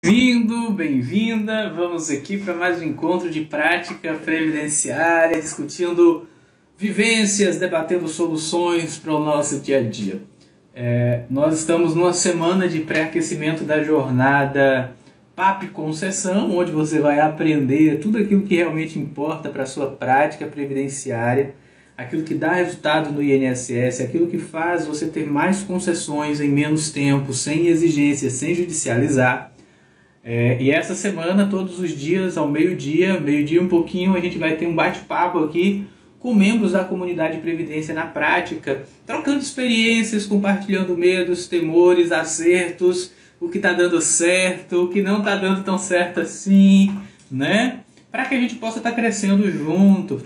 Bem-vindo, bem-vinda. Vamos aqui para mais um encontro de prática previdenciária, discutindo vivências, debatendo soluções para o nosso dia a dia. Nós estamos numa semana de pré-aquecimento da jornada PAP Concessão, onde você vai aprender tudo aquilo que realmente importa para a sua prática previdenciária, aquilo que dá resultado no INSS, aquilo que faz você ter mais concessões em menos tempo, sem exigências, sem judicializar. E essa semana, todos os dias, ao meio-dia um pouquinho, a gente vai ter um bate-papo aqui com membros da comunidade Previdência na prática, trocando experiências, compartilhando medos, temores, acertos, o que está dando certo, o que não está dando tão certo assim, né? Para que a gente possa estar crescendo junto,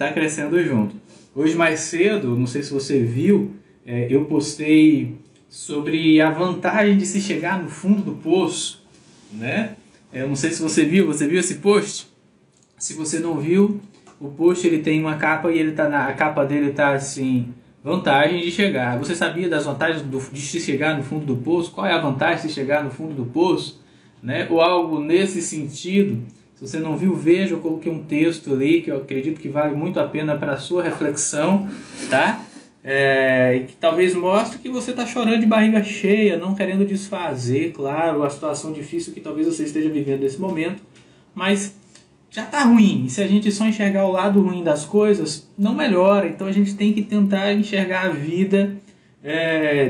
Hoje mais cedo, não sei se você viu, eu postei sobre a vantagem de se chegar no fundo do poço, né? Eu não sei se você viu esse post? Se você não viu, o post ele tem uma capa e a capa dele está assim, vantagem de chegar. Você sabia das vantagens de se chegar no fundo do poço? Qual é a vantagem de se chegar no fundo do poço? Né? Ou algo nesse sentido. Se você não viu, veja, eu coloquei um texto ali que eu acredito que vale muito a pena para a sua reflexão, tá? E que talvez mostre que você está chorando de barriga cheia, não querendo desfazer, claro, a situação difícil que talvez você esteja vivendo nesse momento, mas já está ruim. E se a gente só enxergar o lado ruim das coisas, não melhora. Então a gente tem que tentar enxergar a vida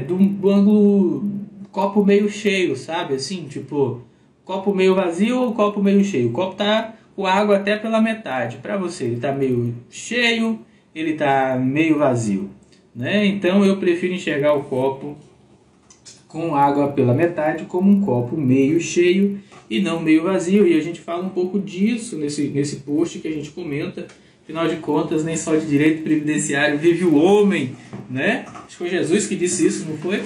do ângulo copo meio cheio, sabe? Assim, tipo, copo meio vazio ou copo meio cheio. O copo tá com água até pela metade. Para você, ele está meio cheio, ele está meio vazio, né? Então eu prefiro enxergar o copo com água pela metade como um copo meio cheio e não meio vazio. E a gente fala um pouco disso nesse post que a gente comenta. Afinal de contas, nem só de direito previdenciário vive o homem, né? Acho que foi Jesus que disse isso, não foi?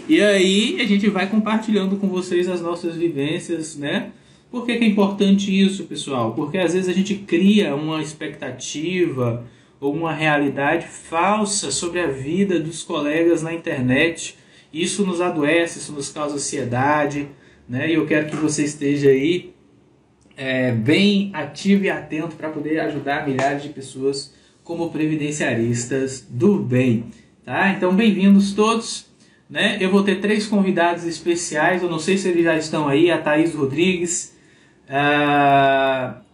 E aí a gente vai compartilhando com vocês as nossas vivências, né? Por que é importante isso, pessoal? Porque às vezes a gente cria uma expectativa ou uma realidade falsa sobre a vida dos colegas na internet. Isso nos adoece, isso nos causa ansiedade, né? E eu quero que você esteja aí bem ativo e atento para poder ajudar milhares de pessoas como previdenciaristas do bem, tá? Então, bem-vindos todos, né? Eu vou ter 3 convidados especiais, eu não sei se eles já estão aí, a Thaís Rodrigues,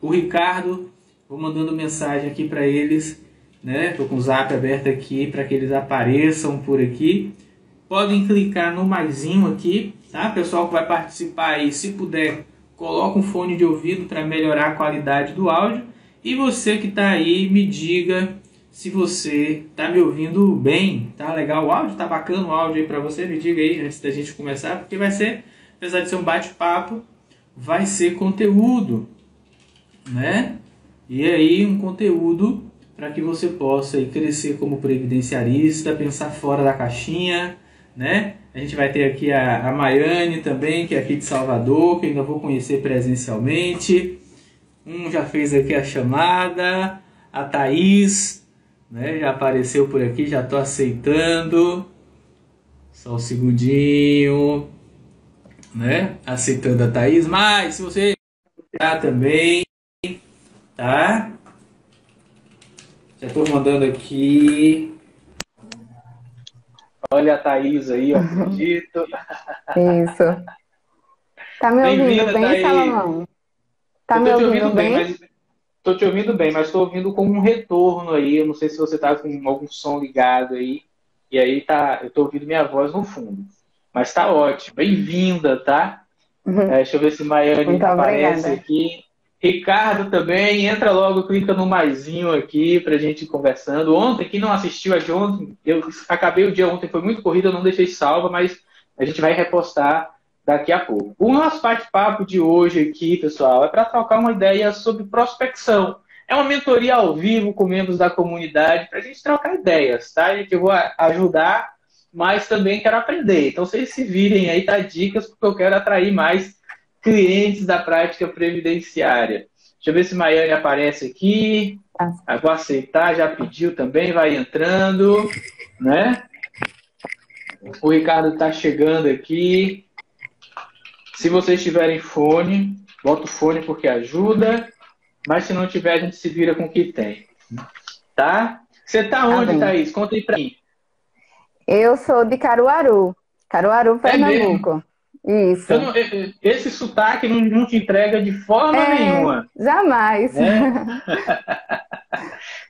o Ricardo, vou mandando mensagem aqui para eles, né? Estou com o zap aberto aqui para que eles apareçam por aqui. Podem clicar no maisinho aqui, tá? Pessoal que vai participar aí, se puder, coloca um fone de ouvido para melhorar a qualidade do áudio. E você que está aí, me diga se você está me ouvindo bem. Tá legal o áudio? Tá bacana o áudio aí para você? Me diga aí antes da gente começar, porque vai ser, apesar de ser um bate-papo, vai ser conteúdo, né? E aí um conteúdo para que você possa aí crescer como previdenciarista, pensar fora da caixinha, né? A gente vai ter aqui a Maiane também, que é aqui de Salvador, que ainda vou conhecer presencialmente. Já fez aqui a chamada. A Thaís, né? Já apareceu por aqui, já estou aceitando. Só um segundinho, né? Aceitando a Thaís. Mas se você também, tá? Já estou mandando aqui. Olha a Thaís aí, eu acredito. Isso. Tá me ouvindo bem, Salomão? Tá me ouvindo bem? Estou te ouvindo bem, mas estou ouvindo com um retorno aí. Eu não sei se você está com algum som ligado aí. E aí eu estou ouvindo minha voz no fundo. Mas está ótimo. Bem-vinda, tá? Deixa eu ver se Maiane aparece aqui. Ricardo também, entra logo, clica no maisinho aqui pra gente ir conversando. Ontem, quem não assistiu a de ontem, eu acabei o dia ontem, foi muito corrido, eu não deixei salva, mas a gente vai repostar daqui a pouco. O nosso bate-papo de hoje aqui, pessoal, é para trocar uma ideia sobre prospecção. É uma mentoria ao vivo com membros da comunidade, para a gente trocar ideias, tá? Eu vou ajudar, mas também quero aprender. Então, vocês se virem aí, tá? Dicas, porque eu quero atrair mais clientes da prática previdenciária. Deixa eu ver se Maiane aparece aqui. Vou aceitar, já pediu também, vai entrando, né? O Ricardo está chegando aqui. Se vocês tiverem fone, bota o fone porque ajuda. Mas se não tiver, a gente se vira com o que tem. Tá? Você tá onde, Thaís? Conta aí pra mim. Eu sou de Caruaru. Caruaru, Pernambuco. Isso. Esse sotaque não te entrega de forma nenhuma. Jamais.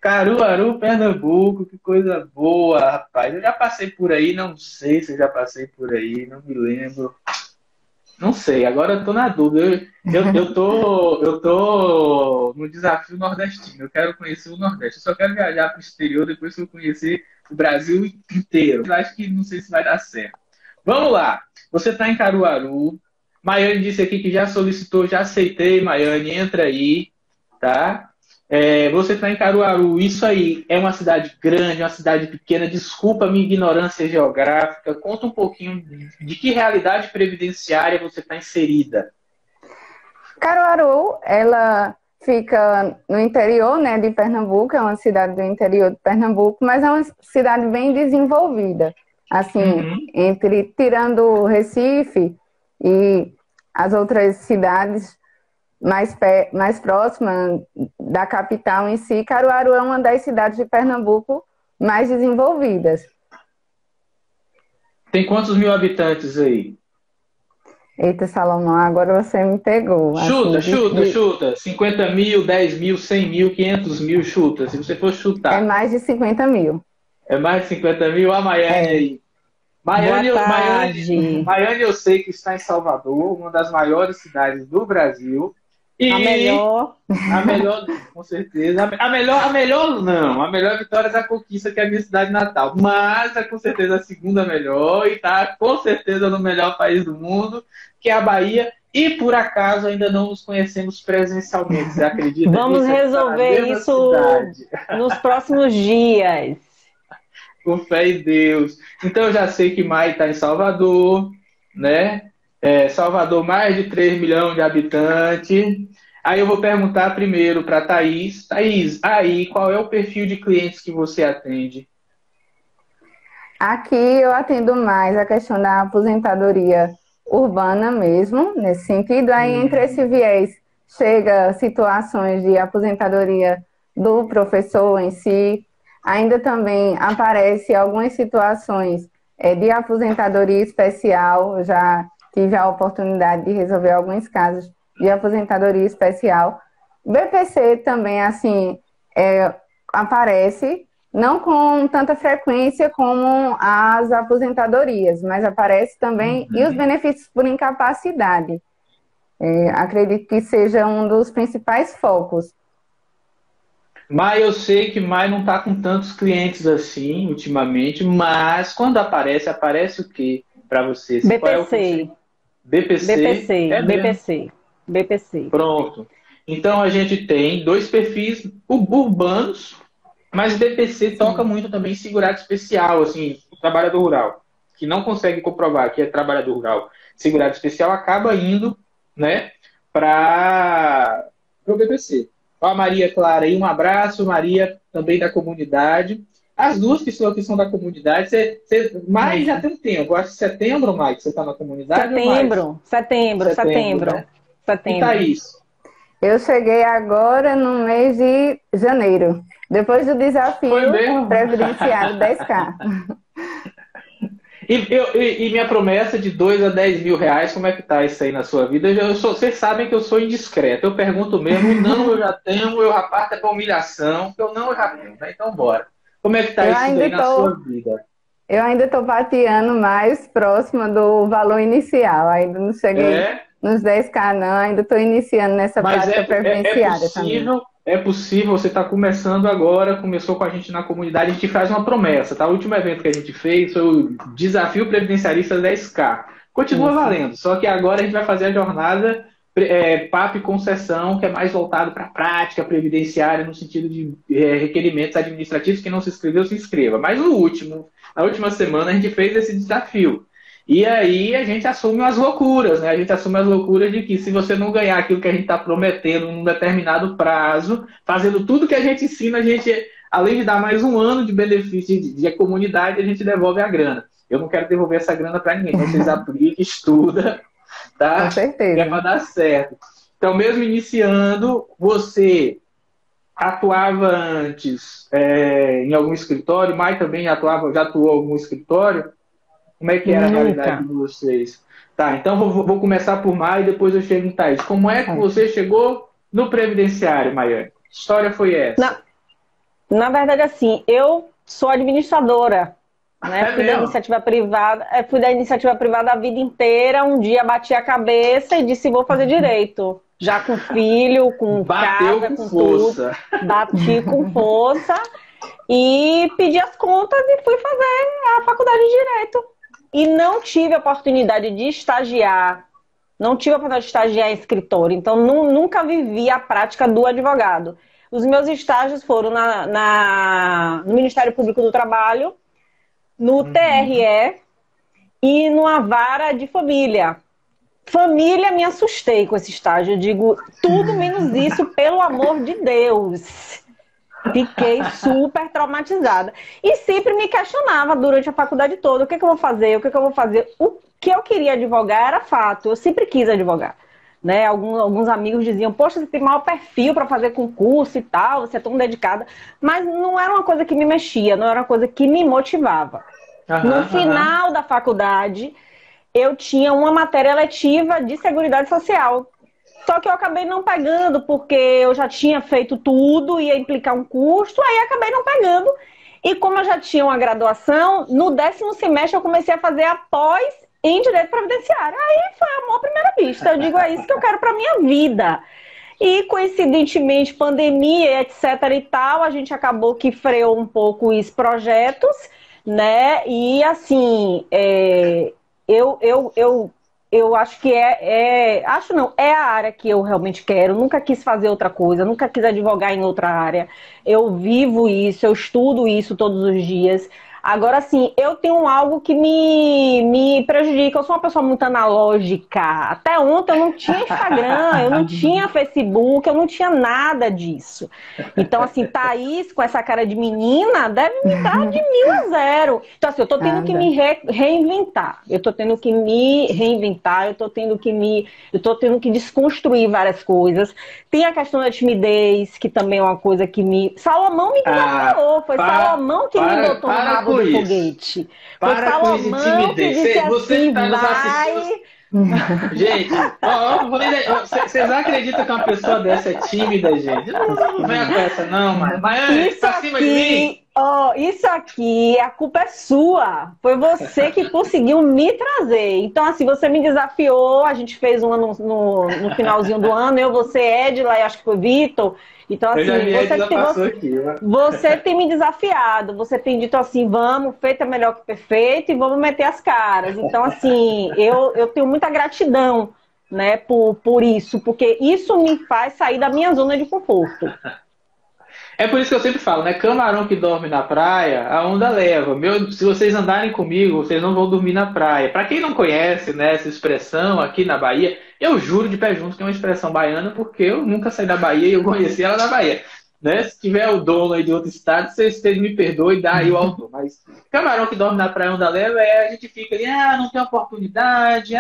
Caruaru, Pernambuco, que coisa boa, rapaz. Eu já passei por aí, não sei se eu já passei por aí, não me lembro. Não sei, agora eu tô na dúvida. Eu tô no desafio nordestino. Eu quero conhecer o Nordeste. Eu só quero viajar para o exterior depois que eu conhecer o Brasil inteiro. Eu acho que não sei se vai dar certo. Vamos lá. Você está em Caruaru. Maiane disse aqui que já solicitou, já aceitei, Maiane. Entra aí, tá? Você está em Caruaru. Isso aí é uma cidade grande, uma cidade pequena. Desculpa a minha ignorância geográfica. Conta um pouquinho de que realidade previdenciária você está inserida. Caruaru, ela fica no interior, né, de Pernambuco. É uma cidade do interior de Pernambuco, mas é uma cidade bem desenvolvida. Assim, tirando Recife e as outras cidades mais próximas da capital em si, Caruaru é uma das cidades de Pernambuco mais desenvolvidas. Tem quantos mil habitantes aí? Eita, Salomão, agora você me pegou. Chuta. 50 mil, 10 mil, 100 mil, 500 mil, chuta. Se você for chutar. É mais de 50 mil. É mais de 50 mil? A Maiane aí. Maiane, eu sei que está em Salvador, uma das maiores cidades do Brasil. E a melhor, com certeza. A melhor não. A melhor é Vitória da Conquista, que é a minha cidade natal. Mas é com certeza a segunda melhor e está com certeza no melhor país do mundo, que é a Bahia. E por acaso ainda não nos conhecemos presencialmente. Você acredita? Vamos resolver isso nos próximos dias. Com fé em Deus. Então eu já sei que Mai está em Salvador, né? Salvador, mais de 3 milhões de habitantes. Aí eu vou perguntar primeiro para Thaís. Thaís, aí qual é o perfil de clientes que você atende? Aqui eu atendo mais a questão da aposentadoria urbana mesmo, nesse sentido. Aí entre esse viés chega situações de aposentadoria do professor em si. Ainda também aparece algumas situações de aposentadoria especial. Eu já tive a oportunidade de resolver alguns casos de aposentadoria especial. BPC também, assim, aparece, não com tanta frequência como as aposentadorias, mas aparece também, e os benefícios por incapacidade. Acredito que seja um dos principais focos. Mas eu sei que Mai não está com tantos clientes assim ultimamente, mas quando aparece o quê para você? BPC. Qual é o BPC. Pronto. Então a gente tem 2 perfis urbanos, mas BPC toca muito também em segurado especial, assim, o trabalhador rural, que não consegue comprovar que é trabalhador rural. Segurado especial acaba indo, né, para o BPC. A Maria Clara aí, um abraço, Maria, também da comunidade. As duas que são da comunidade, Mai já tem um tempo, acho que setembro, Mai, que você está na comunidade? Setembro. E Thaís? Eu cheguei agora no mês de janeiro, depois do desafio previdenciário 10K. E minha promessa de 2 a 10 mil reais, como é que tá isso aí na sua vida? Vocês sabem que eu sou indiscreto. Eu pergunto mesmo, não, eu já tenho, eu já parto para humilhação, eu já tenho, né? Então bora. Como é que tá isso aí na sua vida? Eu ainda estou pateando mais próxima do valor inicial. Ainda não cheguei nos 10K, não. Ainda estou iniciando nessa prática previdenciária também. É possível, você está começando agora, começou com a gente na comunidade, a gente faz uma promessa, tá? O último evento que a gente fez foi o Desafio Previdenciarista 10K. Continua valendo, só que agora a gente vai fazer a jornada PAP e concessão, que é mais voltado para a prática previdenciária, no sentido de requerimentos administrativos. Quem não se inscreveu, se inscreva. Mas na última semana, a gente fez esse desafio. E aí a gente assume as loucuras, né? A gente assume as loucuras de que se você não ganhar aquilo que a gente está prometendo num determinado prazo, fazendo tudo que a gente ensina, a gente, além de dar mais um ano de benefício de comunidade, a gente devolve a grana. Eu não quero devolver essa grana para ninguém. Então vocês apliquem, estudam, tá? Com certeza. Que é para dar certo. Então, mesmo iniciando, você atuava antes em algum escritório, mas também já atuou em algum escritório? Como é que era a realidade de vocês? Tá, então vou começar por Maia e depois eu chego em Thaís. Como é que você chegou no previdenciário, Maiane? Que história foi essa? Na verdade, assim, eu sou administradora, né? Fui da iniciativa privada a vida inteira. Um dia bati a cabeça e disse, vou fazer direito. Já com filho, com Bateu casa, com com força. tudo. Bati com força e pedi as contas e fui fazer a faculdade de Direito. E não tive a oportunidade de estagiar. Não tive a oportunidade de estagiar em escritório. Então, nunca vivi a prática do advogado. Os meus estágios foram no Ministério Público do Trabalho, no TRE e numa vara de família. Família, me assustei com esse estágio. Eu digo, tudo menos isso, pelo amor de Deus. Fiquei super traumatizada. E sempre me questionava durante a faculdade toda, o que eu vou fazer, o que eu vou fazer. O que eu queria advogar era fato, eu sempre quis advogar. Né? Alguns amigos diziam, poxa, você tem maior perfil para fazer concurso e tal, você é tão dedicada. Mas não era uma coisa que me mexia, não era uma coisa que me motivava. No final da faculdade, eu tinha uma matéria letiva de Seguridade Social. Só que eu acabei não pegando, porque eu já tinha feito tudo, ia implicar um custo, aí acabei não pegando. E como eu já tinha uma graduação, no 10º semestre eu comecei a fazer a pós em Direito Previdenciário. Aí foi amor à primeira vista. Eu digo, é isso que eu quero para minha vida. E, coincidentemente, pandemia, etc. e tal, a gente acabou que freou um pouco os projetos, né? E, assim, eu acho que acho não, é a área que eu realmente quero. Nunca quis fazer outra coisa, nunca quis advogar em outra área. Eu vivo isso, eu estudo isso todos os dias. Agora, assim, eu tenho algo que me prejudica. Eu sou uma pessoa muito analógica. Até ontem eu não tinha Instagram, eu não tinha Facebook, eu não tinha nada disso. Então, assim, Thaís, com essa cara de menina, deve me dar de 1000 a 0. Então, assim, eu tô tendo que me reinventar. Eu tô tendo que me reinventar, eu tô tendo que desconstruir várias coisas. Tem a questão da timidez, que também é uma coisa que Salomão me desafiou, foi Salomão que me botou no rabo do foguete. Foi Salomão que disse você assim, tá nos assistindo. Gente, vocês acreditam que uma pessoa dessa é tímida, gente? Não vem com essa, não, mas pra cima de mim. Isso aqui, a culpa é sua. Foi você que conseguiu me trazer. Então, assim, você me desafiou. A gente fez uma no finalzinho do ano. Eu, você, Edila, e acho que foi Vitor. Então, assim, você tem me desafiado. Você tem dito assim, vamos, feito é melhor que perfeito e vamos meter as caras. Então, assim, eu tenho muita gratidão, né, por isso. Porque isso me faz sair da minha zona de conforto. É por isso que eu sempre falo, né? Camarão que dorme na praia, a onda leva. Se vocês andarem comigo, vocês não vão dormir na praia. Para quem não conhece, né, essa expressão aqui na Bahia, eu juro de pé junto que é uma expressão baiana, porque eu nunca saí da Bahia e eu conheci ela na Bahia. Né? Se tiver o dono aí de outro estado, vocês me perdoem e dá aí o autor. Mas camarão que dorme na praia, onda leva, a gente fica ali, não tem oportunidade,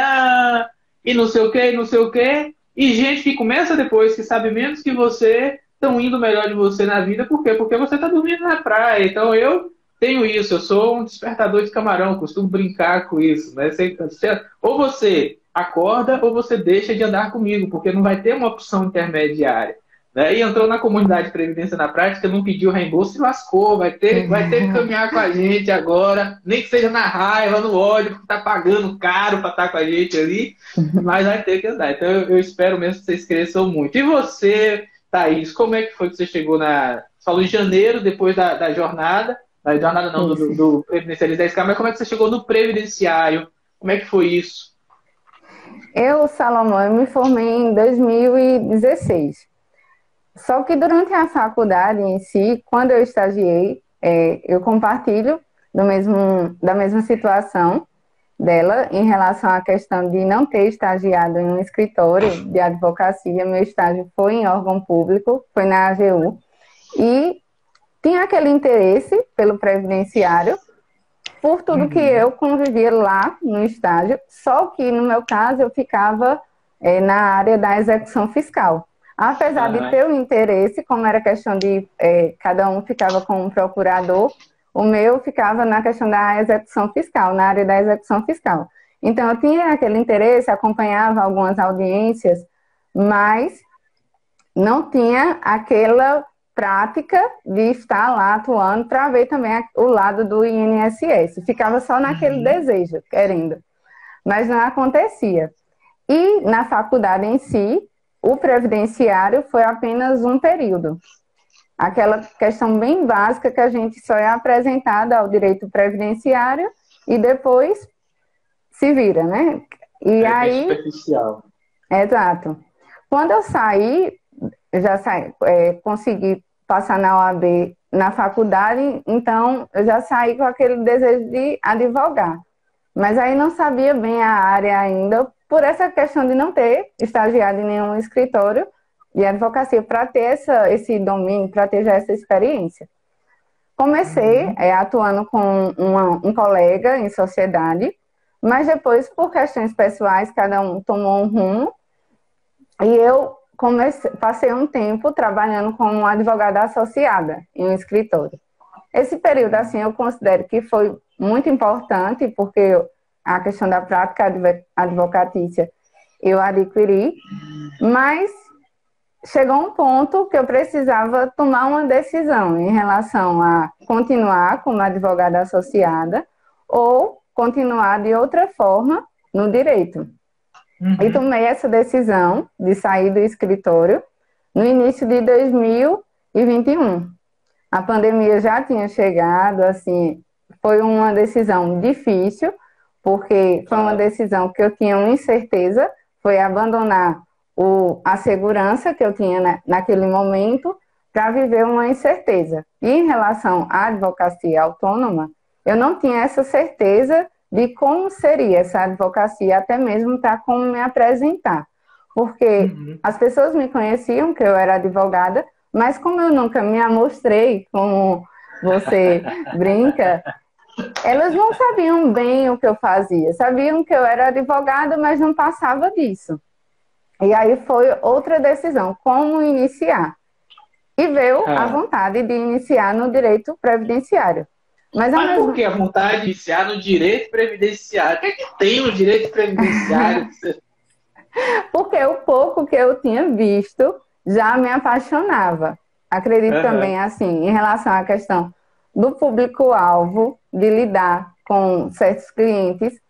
e não sei o quê, e não sei o quê. E gente que começa depois, que sabe menos que você, estão indo melhor de você na vida, por quê? Porque você está dormindo na praia. Então eu tenho isso, eu sou um despertador de camarão, costumo brincar com isso. Né? Ou você acorda ou você deixa de andar comigo, porque não vai ter uma opção intermediária. Né? E entrou na comunidade de Previdência na Prática, não pediu reembolso, se lascou, vai ter que caminhar com a gente agora, nem que seja na raiva, no ódio, porque está pagando caro para estar com a gente ali, mas vai ter que andar. Então eu espero mesmo que vocês cresçam muito. E você, Thaís, como é que foi que você chegou Você falou em janeiro, depois da jornada, não, do Previdenciário 10K, mas como é que você chegou no Previdenciário? Como é que foi isso? Salomão, eu me formei em 2016. Só que durante a faculdade em si, quando eu estagiei, eu compartilho da mesma situação dela em relação à questão de não ter estagiado em um escritório de advocacia. Meu estágio foi em órgão público, foi na AGU, e tinha aquele interesse pelo previdenciário, por tudo que eu convivia lá no estágio, só que no meu caso eu ficava na área da execução fiscal. Apesar de ter o interesse, como era questão de cada um ficava com um procurador, o meu ficava na questão da execução fiscal, na área da execução fiscal. Então eu tinha aquele interesse, acompanhava algumas audiências, mas não tinha aquela prática de estar lá atuando para ver também o lado do INSS. Ficava só naquele desejo, querendo. Mas não acontecia. E na faculdade em si, o previdenciário foi apenas um período. Aquela questão bem básica que a gente só é apresentada ao direito previdenciário e depois se vira, né? E aí... superficial. Exato. Quando eu saí, consegui passar na OAB na faculdade, então eu já saí com aquele desejo de advogar. Mas aí não sabia bem a área ainda, por essa questão de não ter estagiado em nenhum escritório de advocacia, para ter esse domínio, para ter já essa experiência. Comecei atuando com um colega em sociedade, mas depois, por questões pessoais, cada um tomou um rumo, e eu passei um tempo trabalhando como advogada associada em um escritório. Esse período, assim, eu considero que foi muito importante, porque a questão da prática advocatícia eu adquiri, mas chegou um ponto que eu precisava tomar uma decisão em relação a continuar como advogada associada ou continuar de outra forma no direito. E tomei essa decisão de sair do escritório no início de 2021. A pandemia já tinha chegado, assim, foi uma decisão difícil, porque foi uma decisão que eu tinha uma incerteza, foi abandonar a segurança que eu tinha naquele momento para viver uma incerteza. E em relação à advocacia autônoma, eu não tinha essa certeza de como seria essa advocacia, até mesmo para como me apresentar. Porque as pessoas me conheciam que eu era advogada, mas como eu nunca me amostrei, como você brinca, elas não sabiam bem o que eu fazia. Sabiam que eu era advogada, mas não passava disso. E aí foi outra decisão, como iniciar. E veio a vontade de iniciar no direito previdenciário. Mas por que a vontade de iniciar no direito previdenciário? O que é que tem no direito previdenciário? Porque o pouco que eu tinha visto já me apaixonava. Acredito também, assim, em relação à questão do público-alvo, de lidar com certos clientes,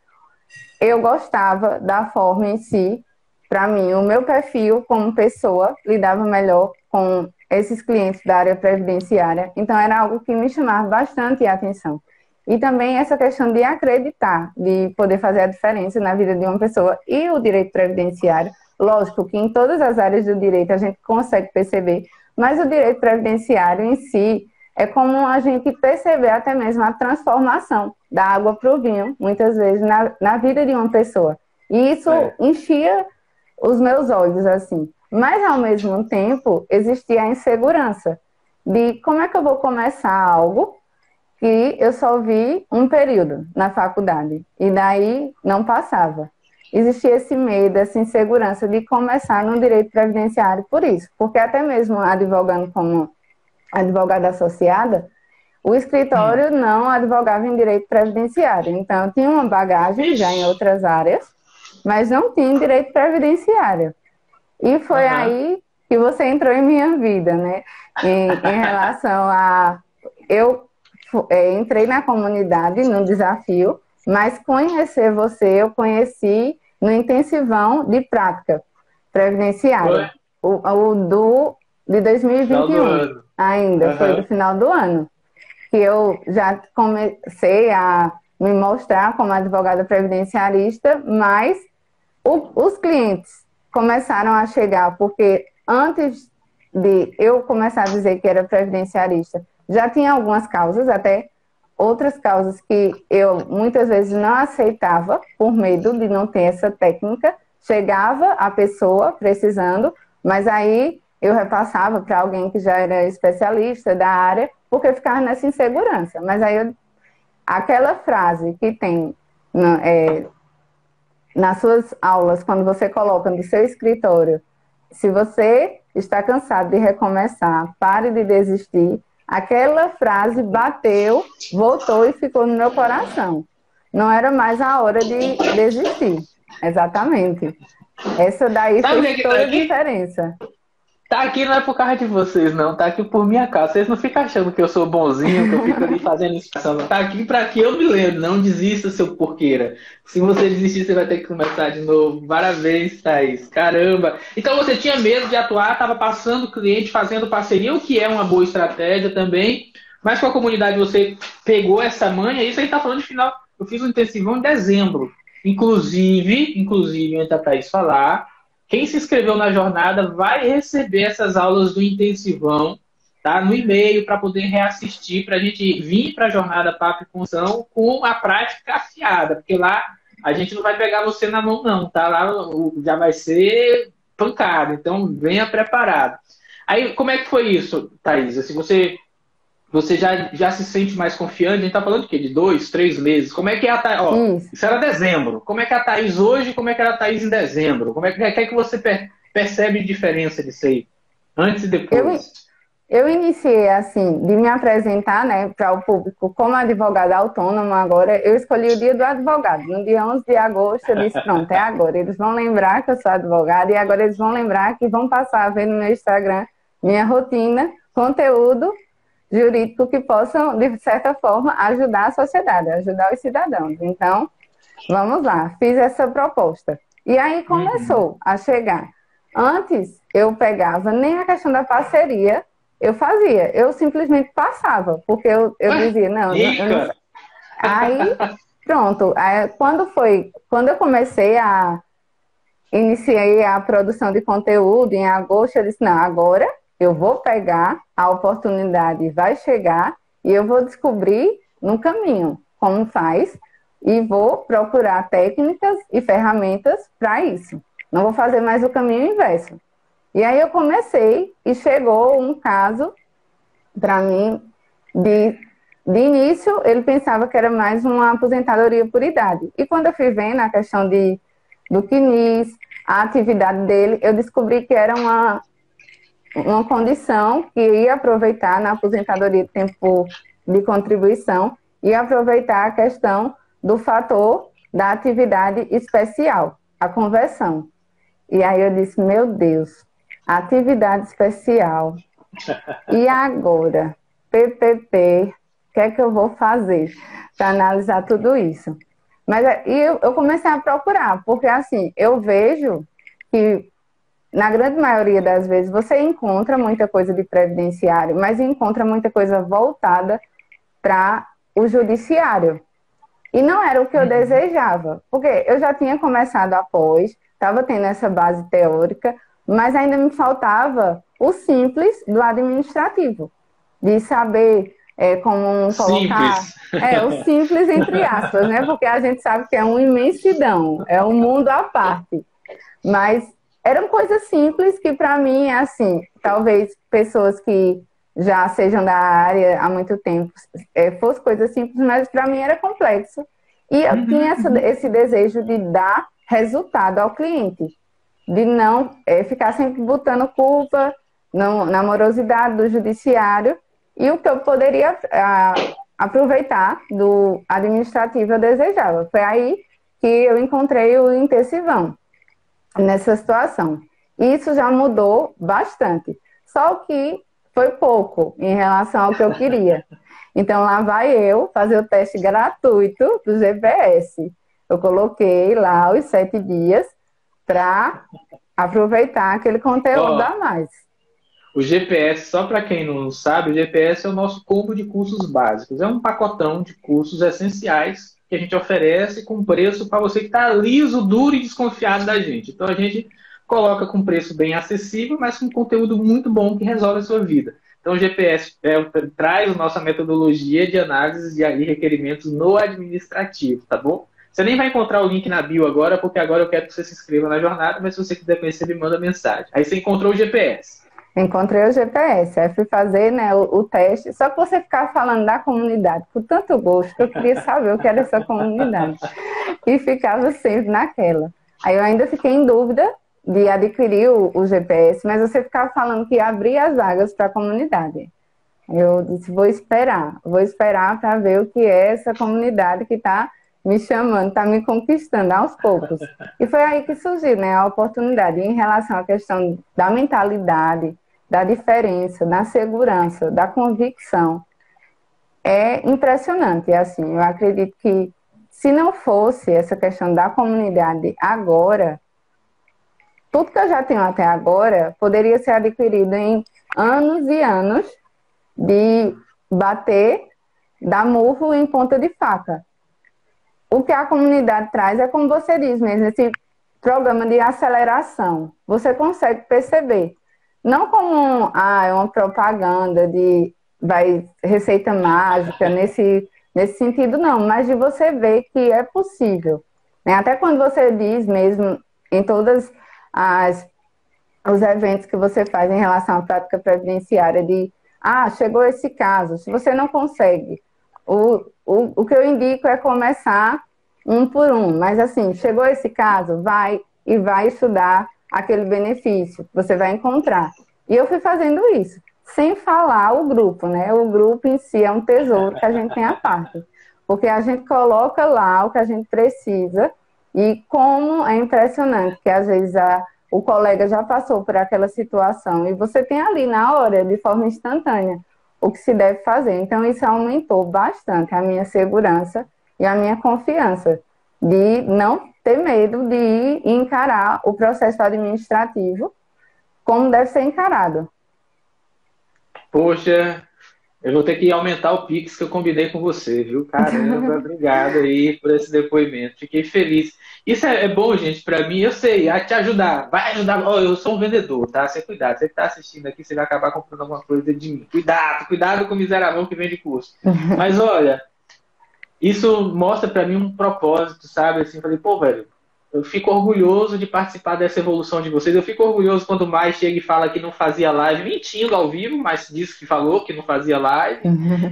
eu gostava da forma em si. Para mim, o meu perfil como pessoa lidava melhor com esses clientes da área previdenciária. Então, era algo que me chamava bastante a atenção. E também essa questão de acreditar, de poder fazer a diferença na vida de uma pessoa. E o direito previdenciário, lógico que em todas as áreas do direito a gente consegue perceber, mas o direito previdenciário em si é como a gente perceber até mesmo a transformação da água para o vinho, muitas vezes, na vida de uma pessoa. E isso enchia os meus olhos, assim. Mas, ao mesmo tempo, existia a insegurança de como é que eu vou começar algo que eu só vi um período na faculdade, e daí não passava. Existia esse medo, essa insegurança de começar no direito previdenciário por isso, porque até mesmo advogando como advogada associada, o escritório não advogava em direito previdenciário, então eu tinha uma bagagem já em outras áreas, mas não tinha direito previdenciário. E foi aí que você entrou em minha vida, né? Em relação a... Eu entrei na comunidade, no desafio, mas conhecer você, eu conheci no intensivão de prática previdenciária. De 2021 ainda, foi do final do ano. Que eu já comecei a me mostrar como advogada previdenciarista, mas os clientes começaram a chegar, porque antes de eu começar a dizer que era previdenciarista, já tinha algumas causas, até outras causas que eu muitas vezes não aceitava, por medo de não ter essa técnica. Chegava a pessoa precisando, mas aí eu repassava para alguém que já era especialista da área, porque ficava nessa insegurança. Mas aí aquela frase que tem nas suas aulas, quando você coloca no seu escritório, se você está cansado de recomeçar, pare de desistir, aquela frase bateu, voltou e ficou no meu coração. Não era mais a hora de desistir. Exatamente. Essa daí fez toda a diferença. Tá aqui não é por causa de vocês, não. Tá aqui por minha causa. Vocês não ficam achando que eu sou bonzinho, que eu fico ali fazendo inspiração. Não. Tá aqui pra que eu me lembre. Não desista, seu porqueira. Se você desistir, você vai ter que começar de novo. Parabéns, Thaís. Caramba. Então você tinha medo de atuar, tava passando cliente, fazendo parceria, o que é uma boa estratégia também. Mas com a comunidade você pegou essa manha. Isso aí tá falando de final. Eu fiz um intensivão em dezembro. Inclusive, antes da Thaís falar, quem se inscreveu na jornada vai receber essas aulas do intensivão, tá? No e-mail para poder reassistir, para a gente vir para a jornada Papo e Função com a prática afiada, porque lá a gente não vai pegar você na mão não, tá? Lá já vai ser pancada, então venha preparado. Aí, como é que foi isso, Thaís? Assim, você já se sente mais confiante? A gente tá falando de quê? De 2, 3 meses. Como é que é a Thaís? Isso era dezembro. Como é que é a Thaís hoje? Como é que era a Thaís em dezembro? Como é que você percebe diferença disso aí? Antes e depois? Eu iniciei, assim, de me apresentar, né, para o público como advogada autônoma agora. Eu escolhi o dia do advogado. No dia 11 de agosto, eu disse, pronto, é agora. Eles vão lembrar que eu sou advogada e agora eles vão lembrar que vão passar a ver no meu Instagram minha rotina, conteúdo jurídico que possam, de certa forma, ajudar a sociedade, ajudar os cidadãos. Então, vamos lá, fiz essa proposta. E aí começou a chegar. Antes, eu pegava nem a questão da parceria, eu fazia, eu simplesmente passava, porque eu dizia, não, eu não. Aí, pronto, aí, quando eu iniciei a produção de conteúdo em agosto, eu disse, não, agora eu vou pegar, a oportunidade vai chegar e eu vou descobrir no caminho como faz e vou procurar técnicas e ferramentas para isso. Não vou fazer mais o caminho inverso. E aí eu comecei e chegou um caso para mim de início ele pensava que era mais uma aposentadoria por idade. E quando eu fui vendo a questão do CNIS, a atividade dele, eu descobri que era uma condição que ia aproveitar na aposentadoria de tempo de contribuição e aproveitar a questão do fator da atividade especial, a conversão. E aí eu disse, meu Deus, atividade especial. E agora? PPP, o que é que eu vou fazer para analisar tudo isso? Mas eu comecei a procurar, porque assim, eu vejo que na grande maioria das vezes, você encontra muita coisa de previdenciário, mas encontra muita coisa voltada para o judiciário. E não era o que eu desejava, porque eu já tinha começado após, estava tendo essa base teórica, mas ainda me faltava o simples do administrativo, de saber como colocar... o simples entre aspas, né? Porque a gente sabe que é uma imensidão, é um mundo à parte. Mas eram coisas simples que, para mim, assim, talvez pessoas que já sejam da área há muito tempo, fosse coisa simples, mas para mim era complexo. E eu tinha esse desejo de dar resultado ao cliente, de não ficar sempre botando culpa na morosidade do judiciário, e o que eu poderia aproveitar do administrativo eu desejava. Foi aí que eu encontrei o intensivão nessa situação. Isso já mudou bastante. Só que foi pouco em relação ao que eu queria. Então, lá vai eu fazer o teste gratuito do GPS. Eu coloquei lá os 7 dias para aproveitar aquele conteúdo a mais. O GPS, só para quem não sabe, o GPS é o nosso combo de cursos básicos. É um pacotão de cursos essenciais que a gente oferece com preço para você que está liso, duro e desconfiado da gente. Então, a gente coloca com preço bem acessível, mas com conteúdo muito bom que resolve a sua vida. Então, o GPS traz a nossa metodologia de análise de requerimentos no administrativo, tá bom? Você nem vai encontrar o link na bio agora, porque agora eu quero que você se inscreva na jornada, mas se você quiser conhecer, me manda mensagem. Aí você encontrou o GPS. Encontrei o GPS, aí fui fazer, né, o teste, só que você ficava falando da comunidade, com tanto gosto, que eu queria saber o que era essa comunidade, e ficava sempre naquela. Aí eu ainda fiquei em dúvida de adquirir o GPS, mas você ficava falando que ia abrir as vagas para a comunidade. Eu disse, vou esperar para ver o que é essa comunidade que está me chamando, está me conquistando aos poucos. E foi aí que surgiu, né, a oportunidade em relação à questão da mentalidade, da diferença, da segurança, da convicção. É impressionante, assim, eu acredito que se não fosse essa questão da comunidade agora, tudo que eu já tenho até agora poderia ser adquirido em anos e anos de bater, dar murro em ponta de faca. O que a comunidade traz é, como você diz mesmo, esse programa de aceleração. Você consegue perceber. Não como uma propaganda de receita mágica, nesse sentido, não. Mas de você ver que é possível. Né? Até quando você diz mesmo, em todos os eventos que você faz em relação à prática previdenciária, de chegou esse caso, se você não consegue, o que eu indico é começar um por um, mas assim, chegou esse caso, vai estudar aquele benefício que você vai encontrar. E eu fui fazendo isso, sem falar o grupo, né? O grupo em si é um tesouro que a gente tem à parte, porque a gente coloca lá o que a gente precisa e como é impressionante que às vezes o colega já passou por aquela situação e você tem ali na hora, de forma instantânea, o que se deve fazer. Então isso aumentou bastante a minha segurança e a minha confiança de não ter medo de ir e encarar o processo administrativo como deve ser encarado. Poxa, eu vou ter que aumentar o Pix que eu combinei com você, viu? Caramba, obrigado aí por esse depoimento. Fiquei feliz. Isso é bom, gente, para mim, eu sei, a te ajudar. Vai ajudar. Eu sou um vendedor, tá? Você cuidado. Você que tá assistindo aqui, você vai acabar comprando alguma coisa de mim. Cuidado com o miserável que vende curso. Mas olha, isso mostra para mim um propósito, sabe? Assim, falei, pô, velho, eu fico orgulhoso de participar dessa evolução de vocês. Eu fico orgulhoso quando o Mai chega e fala que não fazia live, mentindo ao vivo, mas disse que falou que não fazia live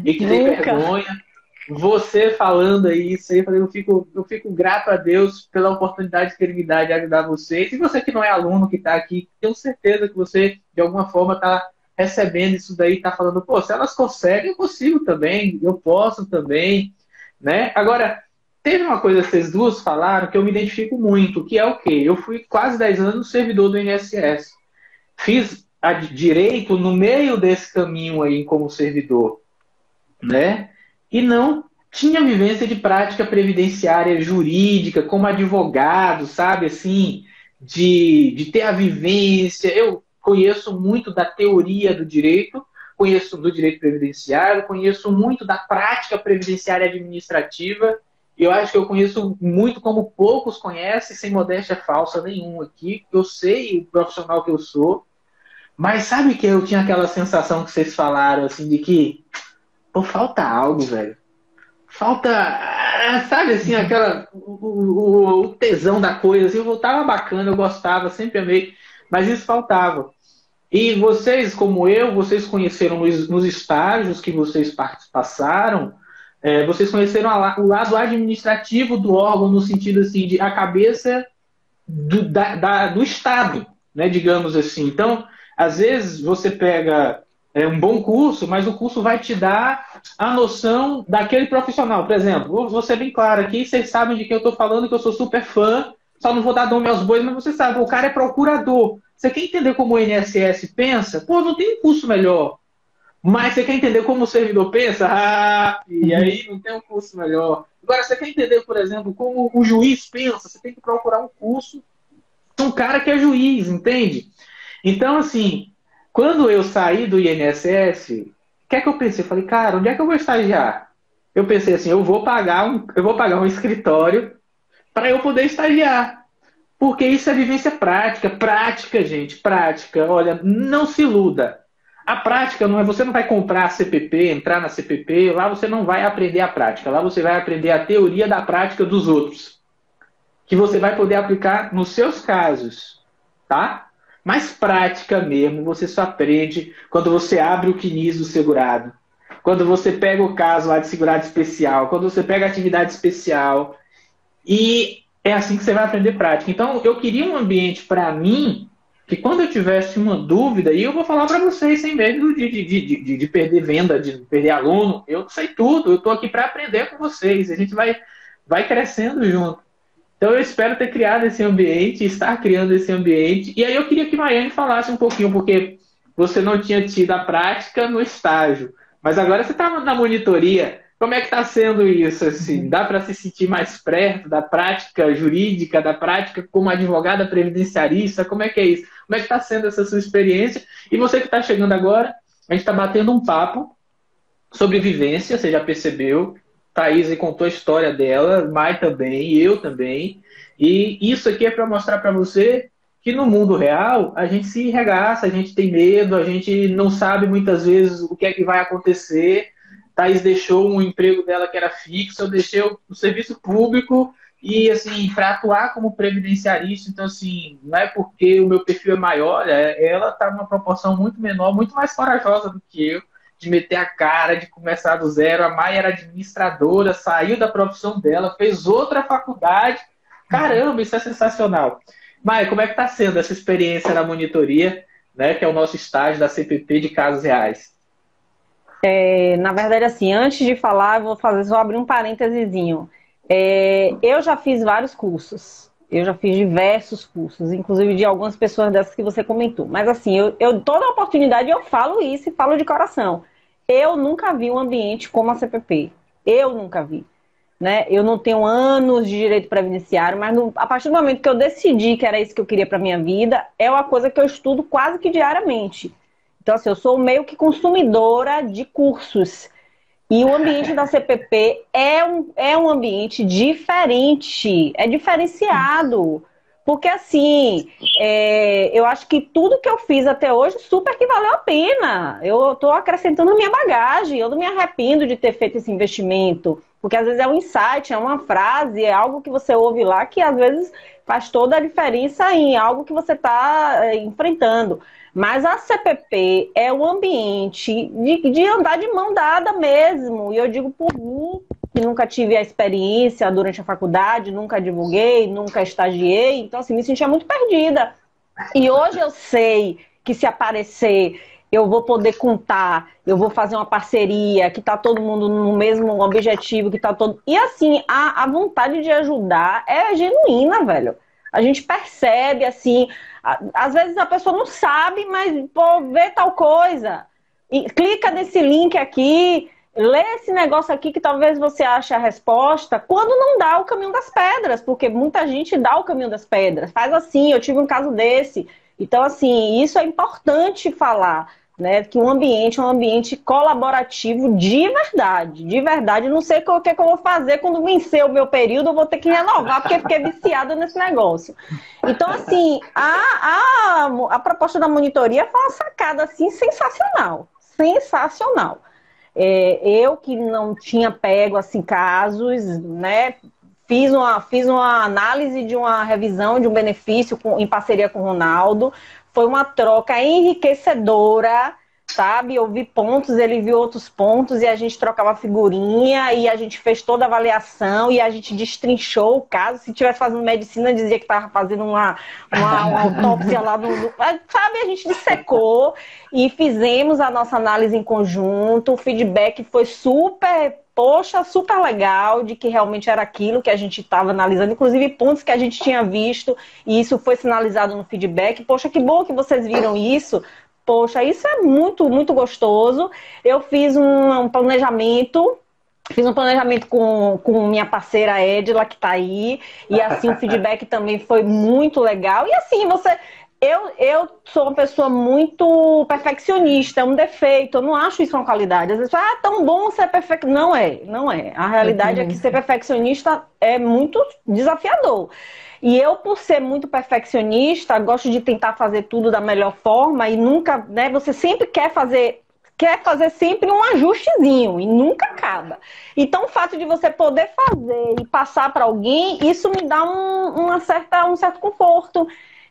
e que tem vergonha. Você falando aí isso aí, eu fico grato a Deus pela oportunidade que ele me dá de ajudar vocês. E você que não é aluno, que está aqui, tenho certeza que você, de alguma forma, está recebendo isso daí, está falando, pô, se elas conseguem, eu consigo também, eu posso também, né? Agora, teve uma coisa que vocês duas falaram que eu me identifico muito, que é o quê? Eu fui quase 10 anos servidor do INSS. Fiz direito no meio desse caminho aí como servidor, né? E não tinha vivência de prática previdenciária jurídica como advogado, sabe? Assim, de ter a vivência. Eu conheço muito da teoria do direito, conheço do direito previdenciário, conheço muito da prática previdenciária administrativa. Eu acho que eu conheço muito como poucos conhecem, sem modéstia falsa nenhuma aqui. Eu sei o profissional que eu sou, mas sabe que eu tinha aquela sensação que vocês falaram, assim, de que pô, falta algo, velho. Falta, sabe assim, o tesão da coisa. Assim, eu voltava bacana, eu gostava, sempre amei, mas isso faltava. E vocês, como eu, vocês conheceram nos estágios que vocês passaram, vocês conheceram o lado administrativo do órgão, no sentido assim, de a cabeça do Estado, né, digamos assim. Então, às vezes você pega um bom curso, mas o curso vai te dar a noção daquele profissional. Por exemplo, vou ser bem claro aqui, vocês sabem de quem eu estou falando, que eu sou super fã, só não vou dar nome aos bois, mas você sabe, o cara é procurador. Você quer entender como o INSS pensa? Pô, não tem um curso melhor. Mas você quer entender como o servidor pensa? E aí não tem um curso melhor. Agora, você quer entender, por exemplo, como o juiz pensa? Você tem que procurar um curso de um cara que é juiz, entende? Então, assim, quando eu saí do INSS, o que é que eu pensei? Eu falei, cara, onde é que eu vou estagiar? Eu pensei assim, eu vou pagar um escritório para eu poder estagiar. Porque isso é vivência prática. Prática, gente, prática. Olha, não se iluda. A prática não é, você não vai comprar a CPP, entrar na CPP, lá você não vai aprender a prática. Lá você vai aprender a teoria da prática dos outros. Que você vai poder aplicar nos seus casos, tá? mais prática mesmo, você só aprende quando você abre o CNIS do segurado, quando você pega o caso lá de segurado especial, quando você pega a atividade especial, e é assim que você vai aprender prática. Então, eu queria um ambiente para mim, que quando eu tivesse uma dúvida, e eu vou falar para vocês sem medo de perder venda, de perder aluno, eu sei tudo, eu estou aqui para aprender com vocês, a gente vai crescendo junto. Então eu espero ter criado esse ambiente, estar criando esse ambiente, e aí eu queria que Maiane falasse um pouquinho, porque você não tinha tido a prática no estágio, mas agora você está na monitoria. Como é que está sendo isso? Assim? Dá para se sentir mais perto da prática jurídica, da prática como advogada previdenciarista? Como é que é isso? Como é que está sendo essa sua experiência? E você que está chegando agora, a gente está batendo um papo sobre vivência, você já percebeu. Thaís contou a história dela, Mai também, eu também. E isso aqui é para mostrar para você que no mundo real a gente se regaça, a gente tem medo, a gente não sabe muitas vezes o que é que vai acontecer. Thaís deixou um emprego dela que era fixo, eu deixei o serviço público e, assim, para atuar como previdenciarista, então, assim, não é porque o meu perfil é maior, ela está numa proporção muito menor, muito mais corajosa do que eu, de meter a cara, de começar do zero. A Maia era administradora, saiu da profissão dela, fez outra faculdade. Caramba, isso é sensacional. Maia, como é que está sendo essa experiência na monitoria, né, que é o nosso estágio da CPP de casos reais? Na verdade, assim, antes de falar, eu vou só abrir um parêntesezinho. Eu já fiz vários cursos, eu já fiz diversos cursos, inclusive de algumas pessoas dessas que você comentou. Mas assim, toda oportunidade eu falo isso e falo de coração. Eu nunca vi um ambiente como a CPP. Eu nunca vi. Né? Eu não tenho anos de direito previdenciário, mas a partir do momento que eu decidi que era isso que eu queria para minha vida, é uma coisa que eu estudo quase que diariamente. Então, assim, eu sou meio que consumidora de cursos. E o ambiente da CPP é um ambiente diferente, é diferenciado. Porque, assim, eu acho que tudo que eu fiz até hoje super que valeu a pena. Eu estou acrescentando a minha bagagem, eu não me arrependo de ter feito esse investimento. Porque, às vezes, é um insight, é uma frase, é algo que você ouve lá que, às vezes, faz toda a diferença em algo que você está enfrentando. Mas a CPP é um ambiente de andar de mão dada mesmo. E eu digo por mim, que nunca tive a experiência durante a faculdade, nunca divulguei, nunca estagiei. Então, assim, me sentia muito perdida. E hoje eu sei que se aparecer, eu vou poder contar, eu vou fazer uma parceria, que tá todo mundo no mesmo objetivo, que tá todo... E, assim, a vontade de ajudar é genuína, velho. A gente percebe, assim... Às vezes a pessoa não sabe, mas, pô, vê tal coisa. E clica nesse link aqui, lê esse negócio aqui que talvez você ache a resposta, quando não dá o caminho das pedras, porque muita gente dá o caminho das pedras. Faz assim, eu tive um caso desse. Então, assim, isso é importante falar, né? Que um ambiente é um ambiente colaborativo de verdade. De verdade, não sei o que eu vou fazer quando vencer o meu período, eu vou ter que renovar, porque fiquei viciada nesse negócio. Então, assim, a proposta da monitoria foi uma sacada, assim, sensacional. Sensacional. Eu que não tinha pego, assim, casos, né? Fiz uma análise de uma revisão de um benefício em parceria com o Ronaldo. Foi uma troca enriquecedora, sabe? Eu vi pontos, ele viu outros pontos, e a gente trocava figurinha, e a gente fez toda a avaliação, e a gente destrinchou o caso. Se tivesse fazendo medicina, dizia que estava fazendo uma autópsia lá sabe? A gente dissecou e fizemos a nossa análise em conjunto. O feedback foi super legal, de que realmente era aquilo que a gente estava analisando, inclusive pontos que a gente tinha visto, e isso foi sinalizado no feedback. Poxa, que bom que vocês viram isso. Poxa, isso é muito, muito gostoso. Eu fiz um planejamento com minha parceira Edila, que está aí, e assim, o feedback também foi muito legal. E assim, eu sou uma pessoa muito perfeccionista, é um defeito, eu não acho isso uma qualidade. Às vezes, tão bom ser perfeito. Não é. A realidade é que ser perfeccionista é muito desafiador. E eu, por ser muito perfeccionista, gosto de tentar fazer tudo da melhor forma e nunca, né, você sempre quer fazer sempre um ajustezinho e nunca acaba. Então, o fato de você poder fazer e passar para alguém, isso me dá um certo conforto,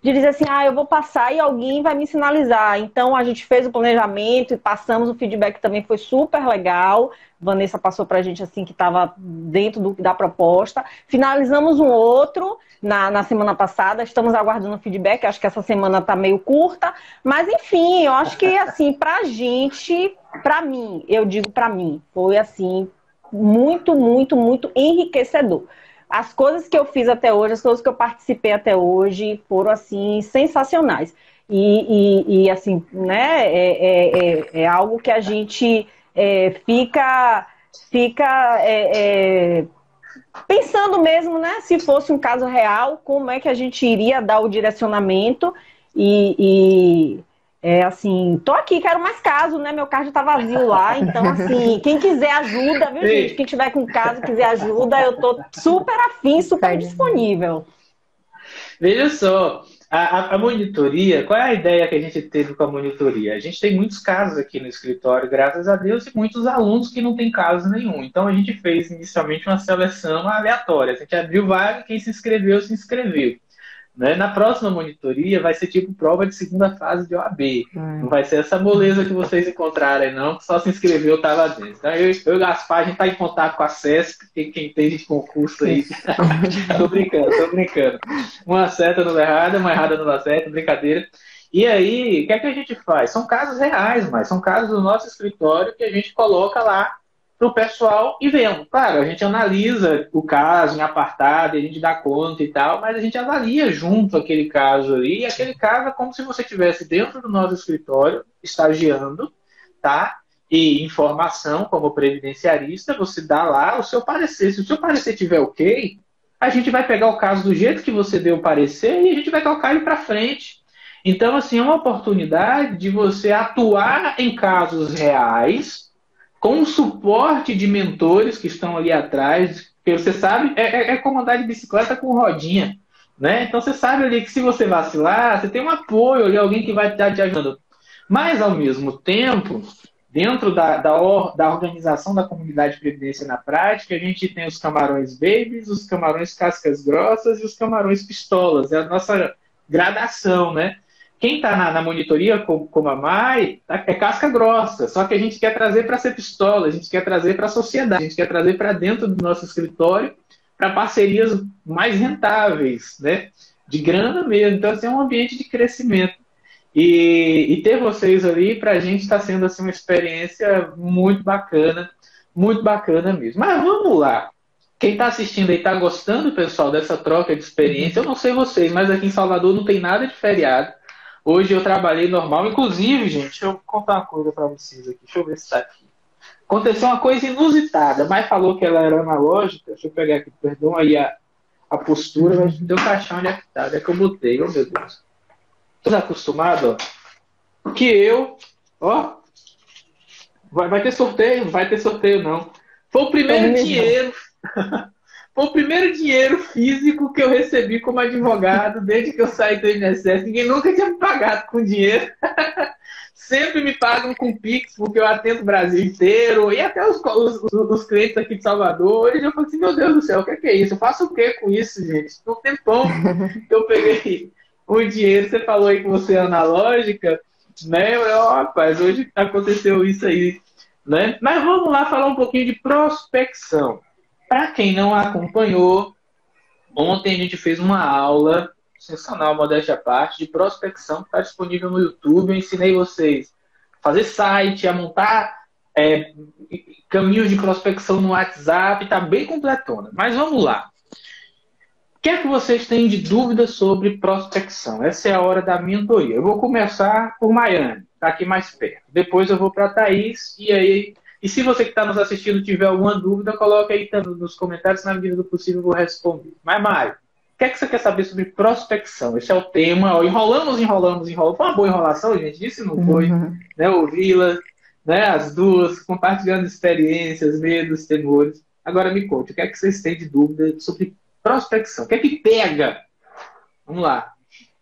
de dizer assim, eu vou passar e alguém vai me sinalizar. Então, a gente fez o planejamento e passamos, o feedback também foi super legal. Vanessa passou pra gente, assim, que estava dentro da proposta. Finalizamos um outro na semana passada, estamos aguardando o feedback, acho que essa semana tá meio curta, mas enfim, eu acho que, assim, pra gente, pra mim, eu digo pra mim, foi, assim, muito, muito, muito enriquecedor. As coisas que eu fiz até hoje, as coisas que eu participei até hoje foram, assim, sensacionais. E assim, né, é algo que a gente fica pensando mesmo, né, se fosse um caso real, como é que a gente iria dar o direcionamento assim, tô aqui, quero mais caso, né? Meu card tá vazio lá, então assim, quem quiser ajuda, viu, gente? Quem tiver com caso, quiser ajuda, eu tô super afim, super disponível. Veja só, a monitoria, qual é a ideia que a gente teve com a monitoria? A gente tem muitos casos aqui no escritório, graças a Deus, e muitos alunos que não tem caso nenhum. Então a gente fez inicialmente uma seleção aleatória. A gente abriu vaga, quem se inscreveu, se inscreveu. Né? Na próxima monitoria vai ser tipo prova de segunda fase de OAB. Não vai ser essa moleza que vocês encontrarem, não, que só se inscreveu estava dentro. Então, eu e o Gaspar, a gente está em contato com a SESC, quem tem de concurso aí. Tô brincando. Uma certa não errada, uma errada não certa, brincadeira. E aí, o que é que a gente faz? São casos reais, mas são casos do nosso escritório que a gente coloca lá para o pessoal e vendo. Claro, a gente analisa o caso em apartado, a gente dá conta e tal, mas a gente avalia junto aquele caso ali, e aquele caso é como se você estivesse dentro do nosso escritório, estagiando, tá? E informação, como previdenciarista, você dá lá o seu parecer. Se o seu parecer tiver ok, a gente vai pegar o caso do jeito que você deu o parecer e a gente vai colocar ele para frente. Então, assim, é uma oportunidade de você atuar em casos reais, com o suporte de mentores que estão ali atrás, porque você sabe, é como andar de bicicleta com rodinha, né? Então você sabe ali que se você vacilar, você tem um apoio ali, alguém que vai estar te ajudando. Mas, ao mesmo tempo, dentro da organização da comunidade de previdência na prática, a gente tem os camarões babies, os camarões cascas grossas e os camarões pistolas. É a nossa gradação, né? Quem está na monitoria, como a Mai, é casca grossa, só que a gente quer trazer para ser pistola, a gente quer trazer para a sociedade, a gente quer trazer para dentro do nosso escritório, para parcerias mais rentáveis, né? De grana mesmo. Então, assim, é um ambiente de crescimento. E ter vocês ali, para a gente, está sendo assim, uma experiência muito bacana mesmo. Mas vamos lá. Quem está assistindo aí está gostando, pessoal, dessa troca de experiência? Eu não sei vocês, mas aqui em Salvador não tem nada de feriado. Hoje eu trabalhei normal. Inclusive, gente, deixa eu contar uma coisa para vocês aqui. Deixa eu ver se está aqui. Aconteceu uma coisa inusitada. A Mai falou que ela era analógica. Deixa eu pegar aqui, perdão aí a postura, mas deu caixão onde é que tá. Onde é que eu botei? Oh, meu Deus. Tô acostumado, ó. Que eu, ó. Vai ter sorteio? Não vai ter sorteio, não. Foi o primeiro dinheiro. Foi o primeiro dinheiro físico que eu recebi como advogado desde que eu saí do INSS. Ninguém nunca tinha me pagado com dinheiro. Sempre me pagam com Pix, porque eu atendo o Brasil inteiro. E até os clientes aqui de Salvador. Eles já falam assim, meu Deus do céu, o que é isso? Eu faço o que com isso, gente? Um tempão que eu peguei o dinheiro. Você falou aí que você é analógica, né? Rapaz, hoje aconteceu isso aí, né? Mas vamos lá falar um pouquinho de prospecção. Para quem não acompanhou, ontem a gente fez uma aula, sensacional, modéstia à parte, de prospecção, que está disponível no YouTube. Eu ensinei vocês a fazer site, a montar caminhos de prospecção no WhatsApp, está bem completona. Mas vamos lá. O que é que vocês têm de dúvidas sobre prospecção? Essa é a hora da mentoria. Eu vou começar por Maiane, está aqui mais perto. Depois eu vou para a Thaís, e aí... E se você que está nos assistindo tiver alguma dúvida, coloque aí nos comentários, na medida do possível eu vou responder. Mas, Mário, o que é que você quer saber sobre prospecção? Esse é o tema. Enrolamos. Foi uma boa enrolação, gente? Isso não foi. Né? Ouvi-la, né? As duas, compartilhando experiências, medos, temores. Agora me conte, o que é que vocês têm de dúvida sobre prospecção? O que é que pega? Vamos lá.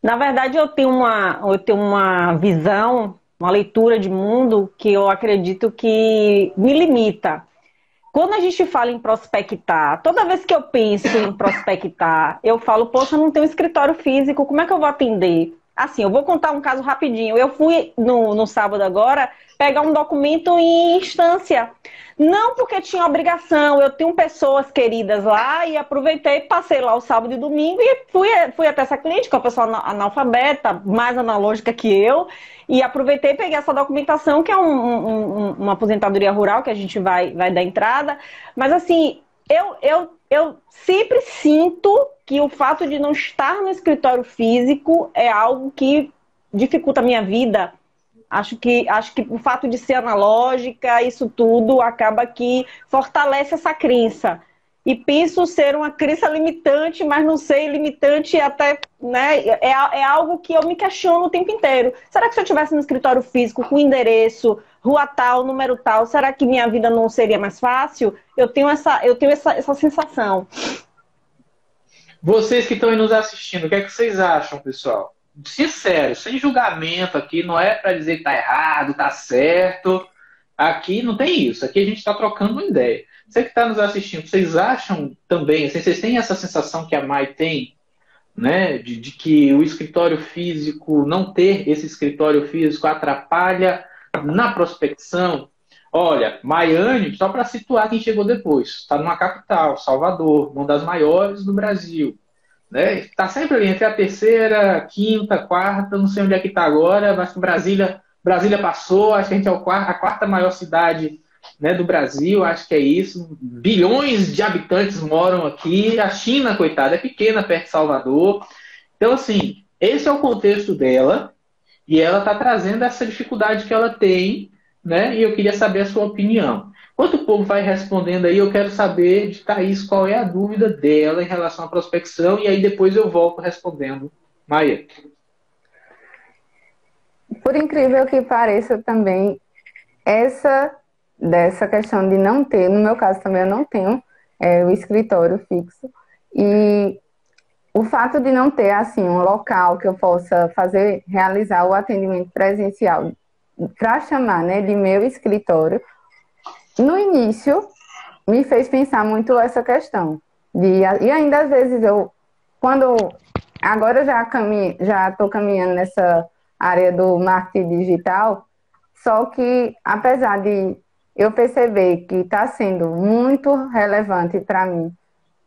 Na verdade, eu tenho uma visão, uma leitura de mundo que eu acredito que me limita. quando a gente fala em prospectar, toda vez que eu penso em prospectar, eu falo, poxa, eu não tenho escritório físico, como é que eu vou atender? Assim, eu vou contar um caso rapidinho. Eu fui no sábado agora pegar um documento em instância. Não porque tinha obrigação, eu tenho pessoas queridas lá e aproveitei, passei lá o sábado e domingo e fui até essa cliente, que é uma pessoa analfabeta, mais analógica que eu, e aproveitei e peguei essa documentação, que é uma aposentadoria rural que a gente vai dar entrada. Mas assim, eu sempre sinto que o fato de não estar no escritório físico é algo que dificulta a minha vida. Acho que o fato de ser analógica, isso tudo, acaba que fortalece essa crença. E penso ser uma crença limitante, mas não sei, limitante até, né? É algo que eu me questiono o tempo inteiro. Será que se eu estivesse no escritório físico, com endereço, rua tal, número tal, será que minha vida não seria mais fácil? Eu tenho essa sensação. Vocês que estão aí nos assistindo, o que é que vocês acham, pessoal? Sincero, sem julgamento aqui, não é para dizer que tá errado, tá certo. Aqui não tem isso. Aqui a gente está trocando uma ideia. Você que está nos assistindo, vocês acham também, assim, vocês têm essa sensação que a Mai tem, né, de que o escritório físico, não ter esse escritório físico atrapalha na prospecção? Olha, Maiane, só para situar quem chegou depois, está numa capital, Salvador, uma das maiores do Brasil. Está sempre ali entre a terceira, quinta, quarta, não sei onde é que está agora, acho que Brasília passou, acho que a gente é a quarta maior cidade, né, do Brasil, acho que é isso. Bilhões de habitantes moram aqui, a China, coitada, é pequena perto de Salvador. Então, assim, esse é o contexto dela e ela está trazendo essa dificuldade que ela tem, né, e eu queria saber a sua opinião. Enquanto o povo vai respondendo aí, eu quero saber de Thaís qual é a dúvida dela em relação à prospecção, e aí depois eu volto respondendo. Maia. Por incrível que pareça também, dessa questão de não ter, no meu caso também eu não tenho o escritório fixo, e o fato de não ter assim um local que eu possa realizar o atendimento presencial para chamar, né, de meu escritório, no início me fez pensar muito essa questão. E ainda às vezes agora eu já estou caminhando nessa área do marketing digital, só que apesar de eu perceber que está sendo muito relevante para mim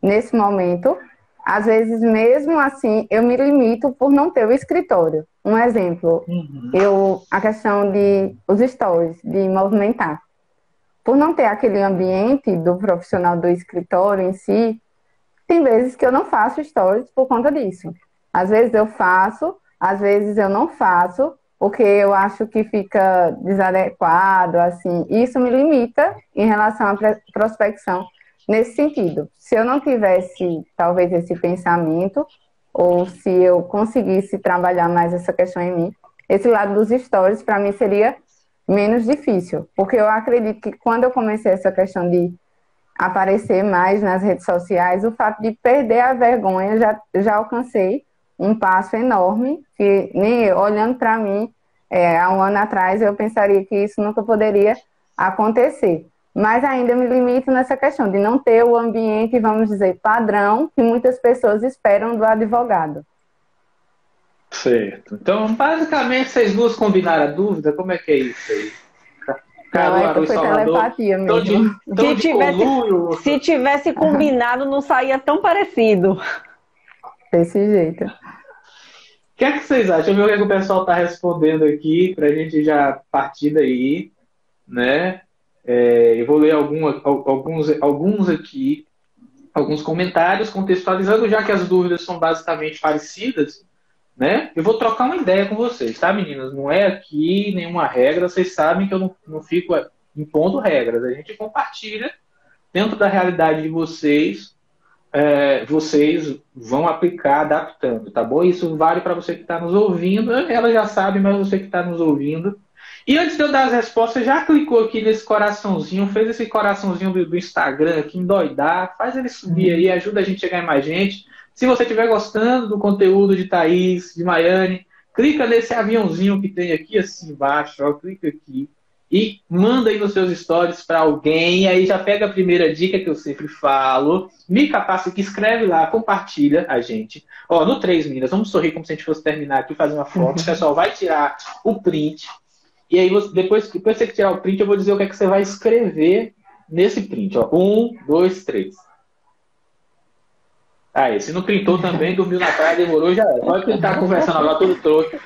nesse momento, às vezes mesmo assim eu me limito por não ter o escritório. Um exemplo, a questão de os stories, de movimentar. Por não ter aquele ambiente do profissional do escritório em si, tem vezes que eu não faço stories por conta disso. Às vezes eu faço, às vezes eu não faço, porque eu acho que fica desadequado, assim. Isso me limita em relação à prospecção nesse sentido. Se eu não tivesse, talvez, esse pensamento, ou se eu conseguisse trabalhar mais essa questão em mim, esse lado dos stories, para mim, seria menos difícil, porque eu acredito que quando eu comecei essa questão de aparecer mais nas redes sociais, o fato de perder a vergonha, já alcancei um passo enorme, que nem eu, olhando para mim, há um ano atrás, eu pensaria que isso nunca poderia acontecer. Mas ainda me limito nessa questão de não ter o ambiente, vamos dizer, padrão, que muitas pessoas esperam do advogado. Certo. Então, basicamente, vocês duas combinaram a dúvida? Como é que é isso aí? Não, foi telepatia mesmo. Se tivesse combinado, não saía tão parecido. Desse jeito. O que é que vocês acham? Deixa eu ver o que o pessoal está respondendo aqui, para a gente já partir daí, né? Eu vou ler alguns aqui, alguns comentários, contextualizando, já que as dúvidas são basicamente parecidas, né? Eu vou trocar uma ideia com vocês, tá, meninas? Não é aqui nenhuma regra, vocês sabem que eu não fico impondo regras. A gente compartilha dentro da realidade de vocês, vocês vão aplicar adaptando, tá bom? Isso vale para você que está nos ouvindo, ela já sabe, mas você que está nos ouvindo. E antes de eu dar as respostas, já clicou aqui nesse coraçãozinho, fez esse coraçãozinho do Instagram aqui, endoidar, faz ele subir aí, ajuda a gente a chegar em mais gente. Se você estiver gostando do conteúdo de Thaís, de Maiane, clica nesse aviãozinho que tem aqui assim embaixo, ó, clica aqui e manda aí nos seus stories para alguém, aí já pega a primeira dica que eu sempre falo, me capacita, escreve lá, compartilha a gente. Ó, no 3 Minas, vamos sorrir como se a gente fosse terminar aqui, fazer uma foto, o pessoal vai tirar o print, e aí depois que você tirar o print, eu vou dizer o que é que você vai escrever nesse print, ó. 1, 2, 3. Aí, se não printou também, dormiu na praia, demorou, já era. Pode printar conversando agora, tudo trouxe.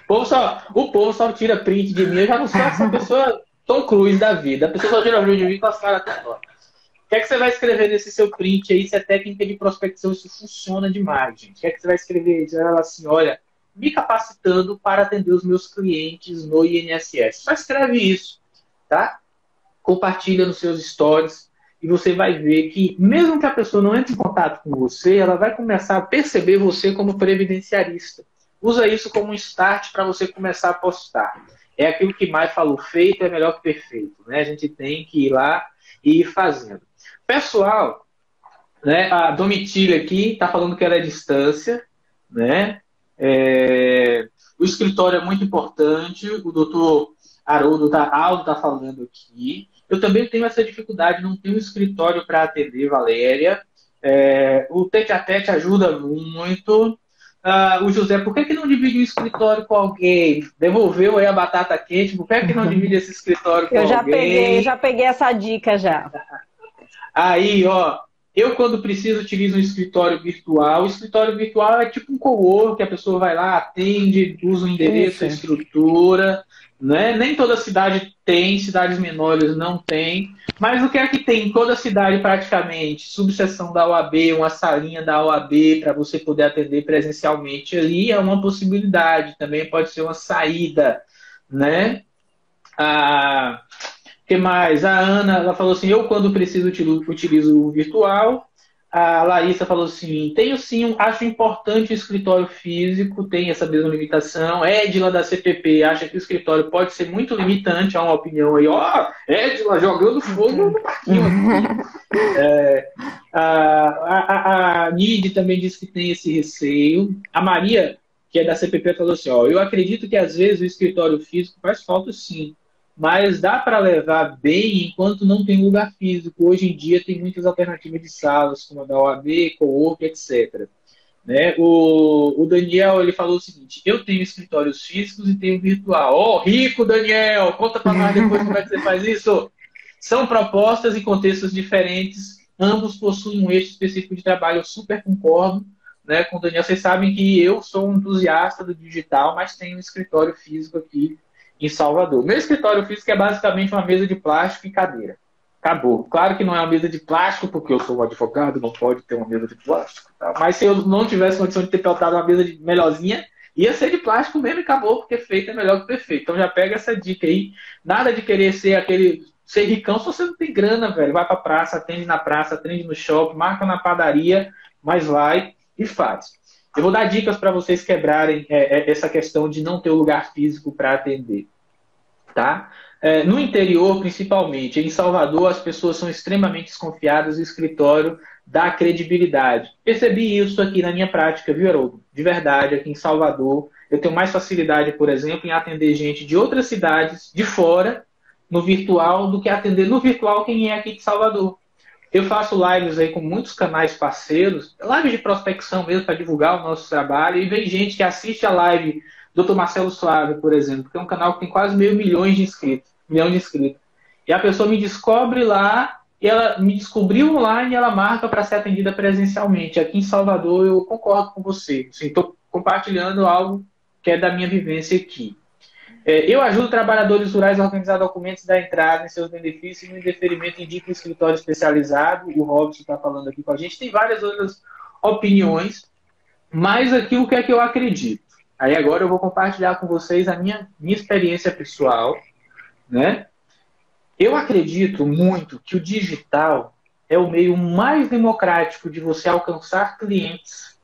O povo só tira print de mim, eu já não sou essa pessoa Tom Cruise da vida. A pessoa só tira print de mim com as caras até agora. O que é que você vai escrever nesse seu print aí? Se é técnica de prospecção, isso funciona demais, gente. O que é que você vai escrever? Diz ela assim, olha, me capacitando para atender os meus clientes no INSS. Só escreve isso, tá? Compartilha nos seus stories. E você vai ver que, mesmo que a pessoa não entre em contato com você, ela vai começar a perceber você como previdenciarista. Usa isso como um start para você começar a postar. É aquilo que mais falou, feito é melhor que perfeito. Né? A gente tem que ir lá e ir fazendo. Pessoal, né, a Domitila aqui está falando que ela é distância. Né? O escritório é muito importante. O doutor Aldo está falando aqui. Eu também tenho essa dificuldade, não tenho escritório para atender, Valéria. O tete-a-tete ajuda muito. O José, por que não divide o escritório com alguém? Devolveu aí a batata quente, por que não divide esse escritório com alguém? Eu já peguei essa dica já. Aí, ó, eu quando preciso utilizo um escritório virtual. O escritório virtual é tipo um cowork, que a pessoa vai lá, atende, usa o endereço, a estrutura. Né? Nem toda cidade tem, cidades menores não tem, mas o que é que tem em toda cidade praticamente? Subseção da OAB, uma salinha da OAB para você poder atender presencialmente ali é uma possibilidade, também pode ser uma saída, né? Que mais? A Ana, ela falou assim, eu quando preciso utilizo o virtual. A Larissa falou assim, tenho sim, acho importante o escritório físico, tem essa mesma limitação. Edila da CPP acha que o escritório pode ser muito limitante, há uma opinião aí, ó, Edila jogando fogo no parquinho aqui. A Nid também disse que tem esse receio. A Maria, que é da CPP, falou assim, ó, eu acredito que às vezes o escritório físico faz falta sim, mas dá para levar bem enquanto não tem lugar físico. Hoje em dia tem muitas alternativas de salas, como a da OAB, co-work, etc. Né? O Daniel ele falou o seguinte, eu tenho escritórios físicos e tenho virtual. Ó, rico, Daniel! Conta para nós depois como é que você faz isso. São propostas e contextos diferentes, ambos possuem um eixo específico de trabalho, eu super concordo, né, com o Daniel. Vocês sabem que eu sou um entusiasta do digital, mas tenho um escritório físico aqui em Salvador. Meu escritório físico é basicamente uma mesa de plástico e cadeira. Acabou. Claro que não é uma mesa de plástico, porque eu sou um advogado, não pode ter uma mesa de plástico. Tá? Mas se eu não tivesse condição de ter peltado uma mesa melhorzinha, ia ser de plástico mesmo e acabou, porque feito é melhor que perfeito. Então já pega essa dica aí. Nada de querer ser ricão se você não tem grana, velho. Vai pra praça, atende na praça, atende no shopping, marca na padaria, mas vai e faz. Eu vou dar dicas para vocês quebrarem essa questão de não ter um lugar físico para atender. Tá? No interior, principalmente, em Salvador, as pessoas são extremamente desconfiadas, o escritório dá credibilidade. Percebi isso aqui na minha prática, viu, Haroldo? De verdade, aqui em Salvador, eu tenho mais facilidade, por exemplo, em atender gente de outras cidades, de fora, no virtual, do que atender no virtual quem é aqui de Salvador. Eu faço lives aí com muitos canais parceiros, lives de prospecção mesmo, para divulgar o nosso trabalho, e vem gente que assiste a live Dr. Marcelo Suave, por exemplo, que é um canal que tem quase 500 mil de inscritos. E a pessoa me descobre lá, e ela me descobriu online e ela marca para ser atendida presencialmente. Aqui em Salvador eu concordo com você. Estou compartilhando algo que é da minha vivência aqui. Eu ajudo trabalhadores rurais a organizar documentos da entrada em seus benefícios e no indeferimento indico um escritório especializado. O Robson está falando aqui com a gente. Tem várias outras opiniões, mas aqui o que é que eu acredito? Aí agora eu vou compartilhar com vocês a minha experiência pessoal, né? Eu acredito muito que o digital é o meio mais democrático de você alcançar clientes,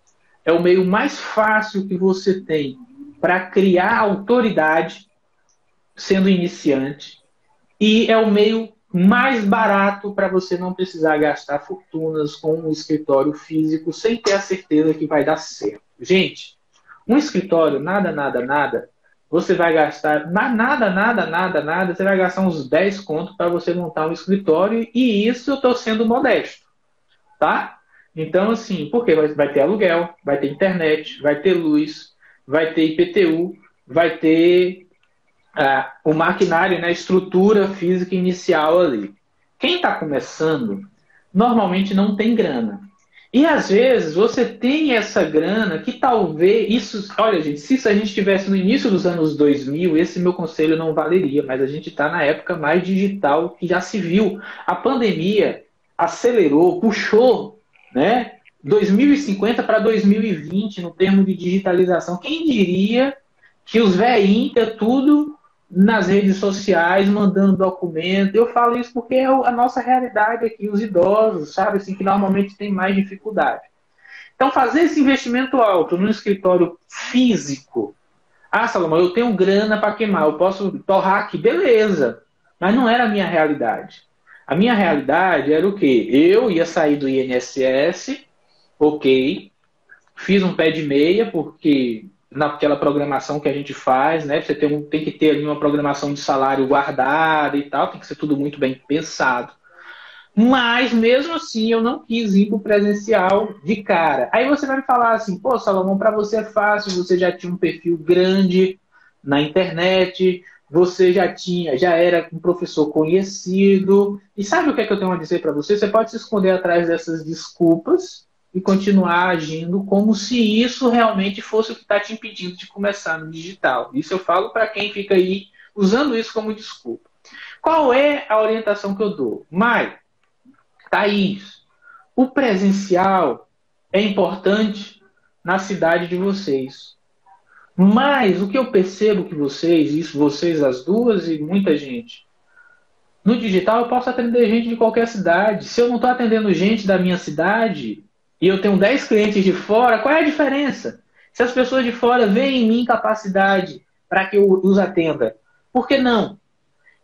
é o meio mais fácil que você tem para criar autoridade sendo iniciante, e é o meio mais barato para você não precisar gastar fortunas com um escritório físico sem ter a certeza que vai dar certo. Gente, um escritório, nada você vai gastar nada, você vai gastar uns 10 conto para você montar um escritório, e isso eu estou sendo modesto, tá? Então, assim, porque vai ter aluguel, vai ter internet, vai ter luz, vai ter IPTU, vai ter o maquinário, né, a estrutura física inicial ali. Quem está começando, normalmente não tem grana. E às vezes você tem essa grana que talvez isso, olha gente, se a gente estivesse no início dos anos 2000, esse meu conselho não valeria, mas a gente está na época mais digital que já se viu. A pandemia acelerou, puxou, né, 2050 para 2020 no termo de digitalização. Quem diria que os velhinhos tudo nas redes sociais, mandando documento. Eu falo isso porque é a nossa realidade aqui, os idosos, sabe, assim, que normalmente tem mais dificuldade. Então, fazer esse investimento alto no escritório físico, Salomão, eu tenho grana para queimar, eu posso torrar aqui, beleza, mas não era a minha realidade. A minha realidade era o quê? Eu ia sair do INSS, ok, fiz um pé de meia, porque naquela programação que a gente faz, né? Você tem que ter ali uma programação de salário guardada e tal, tem que ser tudo muito bem pensado. Mas, mesmo assim, eu não quis ir para o presencial de cara. Aí você vai me falar assim, pô, Salomão, para você é fácil, você já tinha um perfil grande na internet, você já era um professor conhecido. E sabe o que é que eu tenho a dizer para você? Você pode se esconder atrás dessas desculpas e continuar agindo como se isso realmente fosse o que está te impedindo de começar no digital. Isso eu falo para quem fica aí usando isso como desculpa. Qual é a orientação que eu dou? Thaís, o presencial é importante na cidade de vocês. Mas o que eu percebo que vocês as duas e muita gente, no digital eu posso atender gente de qualquer cidade. Se eu não estou atendendo gente da minha cidade e eu tenho 10 clientes de fora, qual é a diferença? Se as pessoas de fora veem em mim capacidade para que eu os atenda, por que não?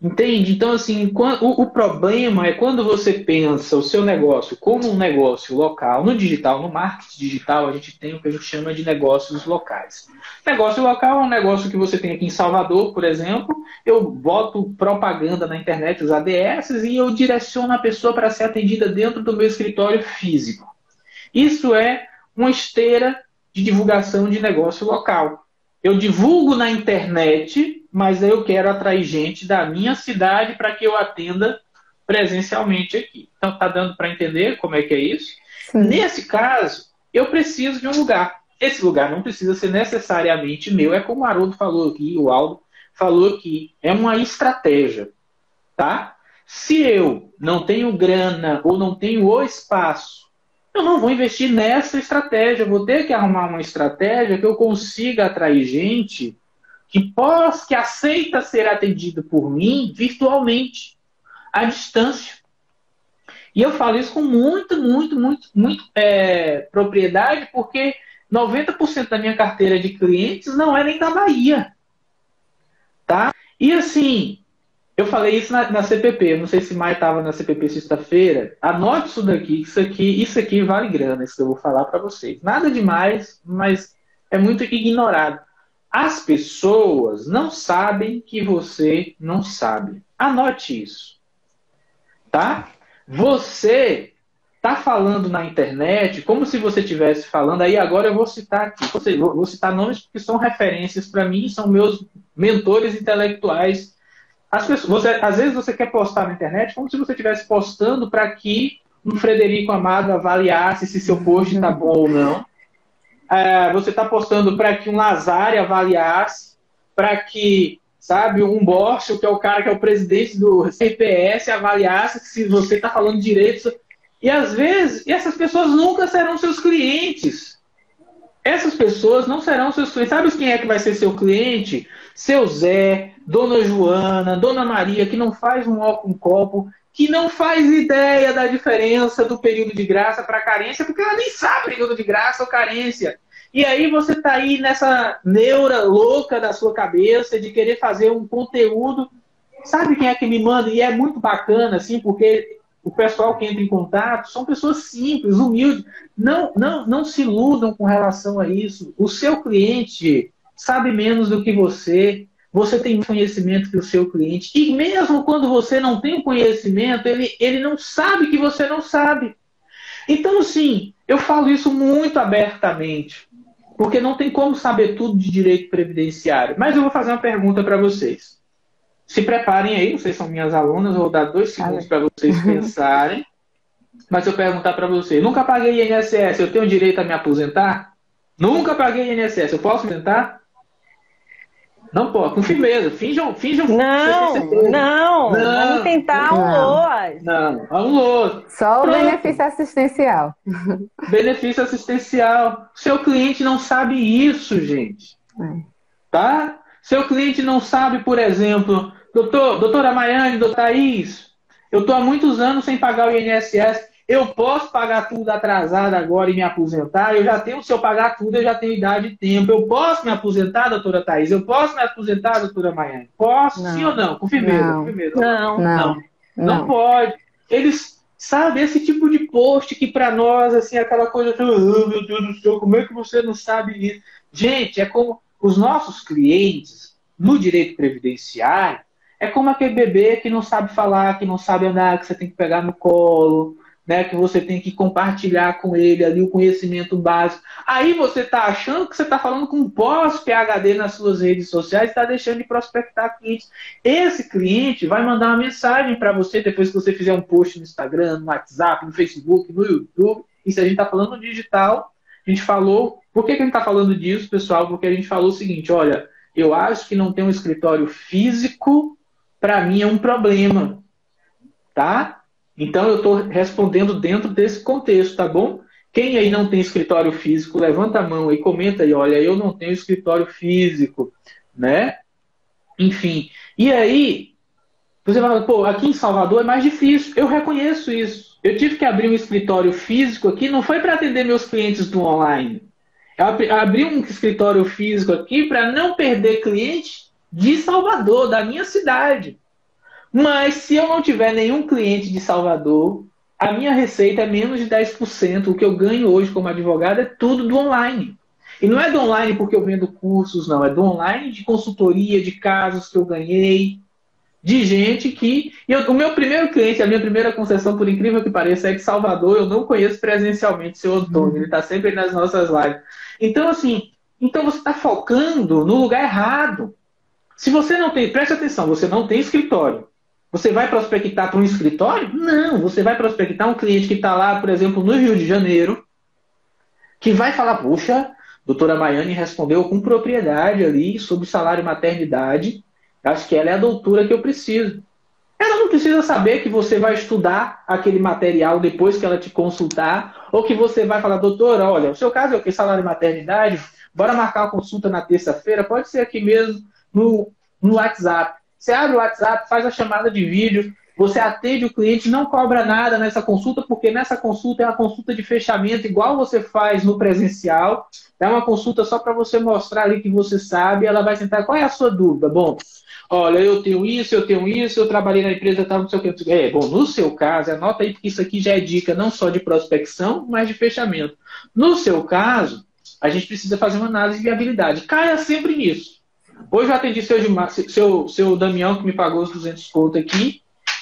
Entende? Então, assim, o problema é quando você pensa o seu negócio como um negócio local. No digital, no marketing digital, a gente tem o que a gente chama de negócios locais. Negócio local é um negócio que você tem aqui em Salvador, por exemplo. Eu boto propaganda na internet, os ADS, e eu direciono a pessoa para ser atendida dentro do meu escritório físico. Isso é uma esteira de divulgação de negócio local. Eu divulgo na internet, mas eu quero atrair gente da minha cidade para que eu atenda presencialmente aqui. Então, está dando para entender como é que é isso? Sim. Nesse caso, eu preciso de um lugar. Esse lugar não precisa ser necessariamente meu. É como o Haroldo falou aqui, o Aldo falou aqui. É uma estratégia. Tá? Se eu não tenho grana ou não tenho o espaço, eu não vou investir nessa estratégia. Eu vou ter que arrumar uma estratégia que eu consiga atrair gente que aceita ser atendido por mim virtualmente, à distância. E eu falo isso com muito propriedade, porque 90% da minha carteira de clientes não é nem da Bahia. Tá? E assim, eu falei isso na CPP, não sei se Mai estava na CPP sexta-feira. Anote isso daqui, isso aqui vale grana, isso que eu vou falar para vocês. Nada demais, mas é muito ignorado. As pessoas não sabem que você não sabe. Anote isso. Tá? Você está falando na internet como se você estivesse falando. Aí agora eu vou citar aqui. Vou citar nomes que são referências para mim, são meus mentores intelectuais. Às vezes você quer postar na internet como se você estivesse postando para que um Frederico Amado avaliasse se seu post está bom ou não. Você está postando para que um Lazari avaliasse, para que, sabe, um Bórcio, que é o cara que é o presidente do CPS, avaliasse se você está falando direito. E às vezes, essas pessoas nunca serão seus clientes. Essas pessoas não serão seus clientes. Sabe quem é que vai ser seu cliente? Seu Zé, Dona Joana, Dona Maria, que não faz um ó com copo, que não faz ideia da diferença do período de graça para carência, porque ela nem sabe período de graça ou carência. E aí você está aí nessa neura louca da sua cabeça de querer fazer um conteúdo. Sabe quem é que me manda? E é muito bacana, assim, porque o pessoal que entra em contato são pessoas simples, humildes. Não se iludam com relação a isso. O seu cliente, sabe menos do que você tem mais conhecimento que o seu cliente, e mesmo quando você não tem conhecimento, ele não sabe que você não sabe. Então, assim, eu falo isso muito abertamente, porque não tem como saber tudo de direito previdenciário. Mas eu vou fazer uma pergunta para vocês. Se preparem aí, vocês são minhas alunas, eu vou dar 2 segundos para vocês pensarem. Mas eu perguntar para vocês, nunca paguei INSS, eu tenho direito a me aposentar? Nunca paguei INSS, eu posso aposentar? Não pode, com firmeza, finjam. Não, vamos tentar um LOAS. Não, um LOAS. Só o benefício assistencial. Benefício assistencial. Seu cliente não sabe isso, gente. Tá? Seu cliente não sabe, por exemplo, doutora Maiane, doutora Thaís, eu estou há muitos anos sem pagar o INSS. Eu posso pagar tudo atrasado agora e me aposentar? Eu já tenho, se eu pagar tudo, eu já tenho idade e tempo. Eu posso me aposentar, doutora Thaís? Eu posso me aposentar, doutora Maiane? Posso? Sim ou não? Com firmeza. Não pode. Eles, sabe, esse tipo de post que para nós, assim, aquela coisa, oh, meu Deus do céu, como é que você não sabe isso? Gente, é como os nossos clientes no direito previdenciário, é como aquele bebê que não sabe falar, que não sabe andar, que você tem que pegar no colo, né, que você tem que compartilhar com ele ali o conhecimento básico. Aí você está achando que você está falando com um pós-PhD nas suas redes sociais e está deixando de prospectar clientes. Esse cliente vai mandar uma mensagem para você depois que você fizer um post no Instagram, no WhatsApp, no Facebook, no YouTube. E se a gente está falando no digital, a gente falou... Por que a gente está falando disso, pessoal? Porque a gente falou o seguinte, olha, eu acho que não ter um escritório físico, para mim, é um problema. Tá? Então, eu estou respondendo dentro desse contexto, tá bom? Quem aí não tem escritório físico, levanta a mão e comenta aí, olha, eu não tenho escritório físico, né? Enfim, e aí, você fala, pô, aqui em Salvador é mais difícil. Eu reconheço isso. Eu tive que abrir um escritório físico aqui, não foi para atender meus clientes do online. Eu abri um escritório físico aqui para não perder cliente de Salvador, da minha cidade. Mas se eu não tiver nenhum cliente de Salvador, a minha receita é menos de 10%. O que eu ganho hoje como advogado é tudo do online. E não é do online porque eu vendo cursos, não. É do online de consultoria, de casos que eu ganhei, de gente que... o meu primeiro cliente, a minha primeira concessão, por incrível que pareça, é de Salvador. Eu não conheço presencialmente o seu Antônio. Ele está sempre nas nossas lives. Então, assim, você está focando no lugar errado. Se você não tem... Preste atenção, você não tem escritório. Você vai prospectar para um escritório? Não, você vai prospectar um cliente que está lá, por exemplo, no Rio de Janeiro, que vai falar, puxa, doutora Maiane respondeu com propriedade ali sobre salário e maternidade, acho que ela é a doutora que eu preciso. Ela não precisa saber que você vai estudar aquele material depois que ela te consultar, ou que você vai falar, doutora, olha, o seu caso é o que? Salário e maternidade? Bora marcar uma consulta na terça-feira? Pode ser aqui mesmo no WhatsApp. Você abre o WhatsApp, faz a chamada de vídeo, você atende o cliente, não cobra nada nessa consulta, porque nessa consulta é uma consulta de fechamento, igual você faz no presencial. É uma consulta só para você mostrar ali que você sabe, ela vai sentar, qual é a sua dúvida? Bom, olha, eu tenho isso, eu trabalhei na empresa, tal, não sei o que. Bom, no seu caso, anota aí, porque isso aqui já é dica não só de prospecção, mas de fechamento. No seu caso, a gente precisa fazer uma análise de viabilidade. Caia sempre nisso. Hoje eu atendi seu Damião, que me pagou os 200 conto aqui,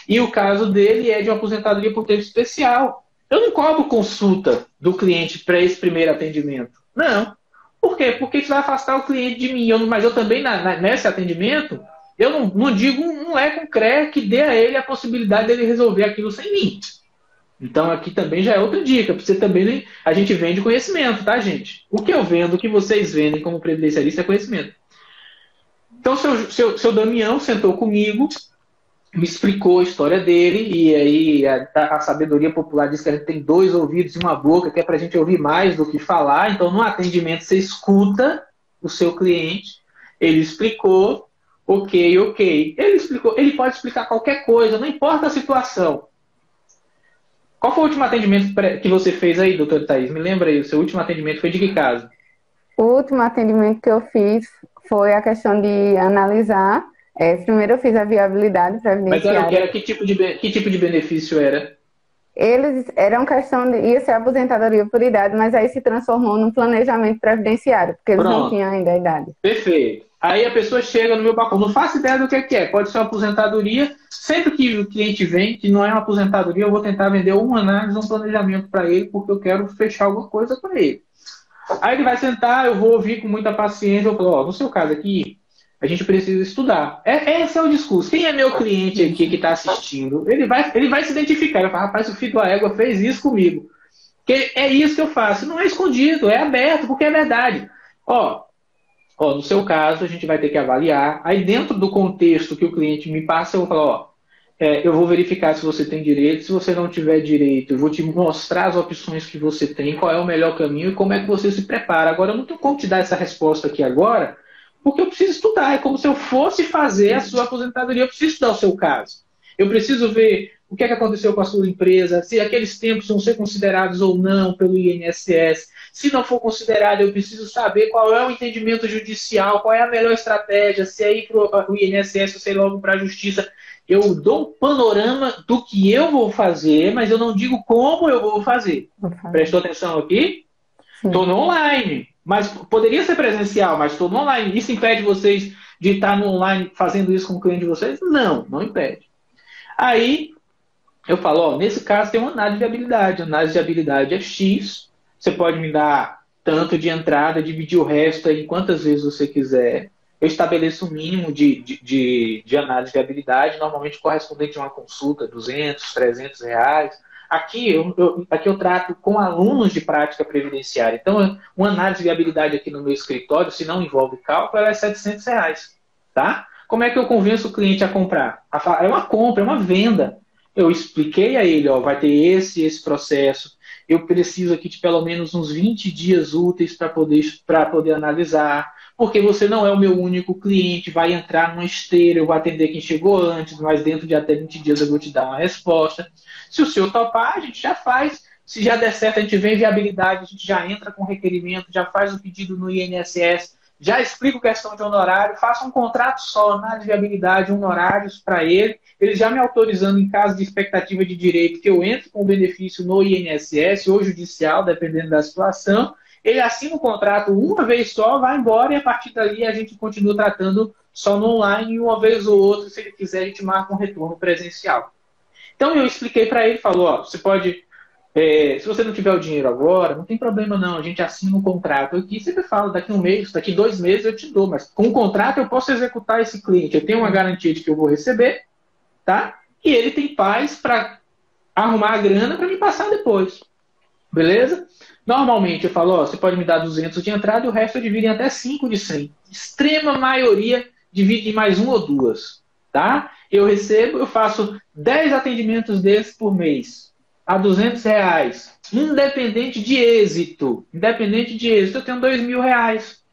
e o caso dele é de uma aposentadoria por tempo especial. Eu não cobro consulta do cliente para esse primeiro atendimento. Não. Por quê? Porque isso vai afastar o cliente de mim. Mas eu também, nesse atendimento, eu não digo um é com CRE que dê a ele a possibilidade dele resolver aquilo sem mim. Então aqui também já é outra dica. Você também, a gente vende conhecimento, tá, gente? O que eu vendo, o que vocês vendem como previdenciarista é conhecimento. Então, seu Damião sentou comigo, me explicou a história dele, e aí a sabedoria popular diz que a gente tem 2 ouvidos e uma boca, que é para a gente ouvir mais do que falar. Então, no atendimento, você escuta o seu cliente, ele explicou, ok. Ele explicou, ele pode explicar qualquer coisa, não importa a situação. Qual foi o último atendimento que você fez aí, doutora Thaís? Me lembra aí, o seu último atendimento foi de que caso? O último atendimento que eu fiz foi a questão de analisar. Primeiro eu fiz a viabilidade previdenciária. Mas que tipo de benefício era? eles eram questão de ia ser aposentadoria por idade, mas aí se transformou num planejamento previdenciário, porque eles não Pronto. tinham ainda a idade. Perfeito. Aí a pessoa chega no meu balcão, não faço ideia do que é. Pode ser uma aposentadoria. Sempre que o cliente vem, que não é uma aposentadoria, eu vou tentar vender uma análise, um planejamento para ele, porque eu quero fechar alguma coisa para ele. Aí ele vai sentar, eu vou ouvir com muita paciência, eu falo, ó, no seu caso aqui, a gente precisa estudar. Esse é o discurso. Quem é meu cliente aqui que está assistindo? Ele vai se identificar. Ele vai falar, rapaz, o filho da égua fez isso comigo. Porque é isso que eu faço. Não é escondido, é aberto, porque é verdade. Ó, no seu caso, a gente vai ter que avaliar. Aí, dentro do contexto que o cliente me passa, eu vou falar, ó, eu vou verificar se você tem direito. Se você não tiver direito, eu vou te mostrar as opções que você tem, qual é o melhor caminho e como é que você se prepara. Agora, eu não tenho como te dar essa resposta aqui agora, porque eu preciso estudar. É como se eu fosse fazer a sua aposentadoria. Eu preciso estudar o seu caso. Eu preciso ver o que aconteceu com a sua empresa, se aqueles tempos vão ser considerados ou não pelo INSS. Se não for considerado, eu preciso saber qual é o entendimento judicial, qual é a melhor estratégia, se é ir para o INSS ou se é logo para a Justiça. Eu dou um panorama do que eu vou fazer, mas eu não digo como eu vou fazer. Prestou atenção aqui? Estou no online. Mas poderia ser presencial, mas estou no online. Isso impede vocês de estar no online fazendo isso com o cliente de vocês? Não, não impede. Aí eu falo, ó, nesse caso tem uma análise de habilidade. A análise de habilidade é X. Você pode me dar tanto de entrada, dividir o resto aí quantas vezes você quiser. Eu estabeleço um mínimo de análise de habilidade, normalmente correspondente a uma consulta, 200, 300 reais. Aqui eu trato com alunos de prática previdenciária. Então, uma análise de habilidade aqui no meu escritório, se não envolve cálculo, ela é 700 reais. Tá? Como é que eu convenço o cliente a comprar? É uma compra, é uma venda. Eu expliquei a ele, ó, vai ter esse processo. Eu preciso aqui de pelo menos uns 20 dias úteis para poder analisar. Porque você não é o meu único cliente, vai entrar numa esteira, eu vou atender quem chegou antes, mas dentro de até 20 dias eu vou te dar uma resposta. Se o senhor topar, a gente já faz. Se já der certo, a gente vê viabilidade, a gente já entra com requerimento, já faz o pedido no INSS, já explico questão de honorário, faço um contrato só, análise de viabilidade, honorários para ele já me autorizando em caso de expectativa de direito que eu entre com o benefício no INSS ou judicial, dependendo da situação. Ele assina o contrato uma vez só, vai embora e a partir dali a gente continua tratando só no online e uma vez ou outra, se ele quiser, a gente marca um retorno presencial. Então eu expliquei para ele, falou, ó, você pode, se você não tiver o dinheiro agora, não tem problema não, a gente assina um contrato aqui, sempre falo, daqui um mês, daqui 2 meses eu te dou, mas com o contrato eu posso executar esse cliente, eu tenho uma garantia de que eu vou receber, tá? E ele tem paz para arrumar a grana para me passar depois. Beleza? Normalmente eu falo, ó, você pode me dar 200 de entrada e o resto eu divido em até 5 de 100. Extrema maioria divide em mais 1 ou 2. Tá? Eu faço 10 atendimentos desses por mês. A 200 reais. Independente de êxito. Independente de êxito, eu tenho 2.000 reais.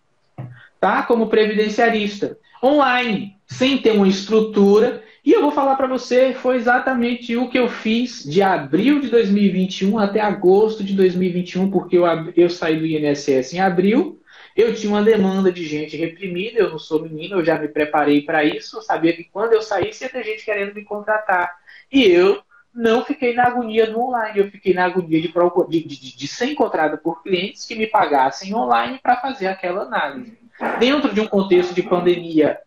Tá? Como previdenciarista. Online. Sem ter uma estrutura. E eu vou falar para você, foi exatamente o que eu fiz de abril de 2021 até agosto de 2021, porque eu saí do INSS em abril, eu tinha uma demanda de gente reprimida, eu não sou menino, eu já me preparei para isso, eu sabia que quando eu saísse ia ter gente querendo me contratar. E eu não fiquei na agonia no online, eu fiquei na agonia de ser encontrado por clientes que me pagassem online para fazer aquela análise. Dentro de um contexto de pandemia,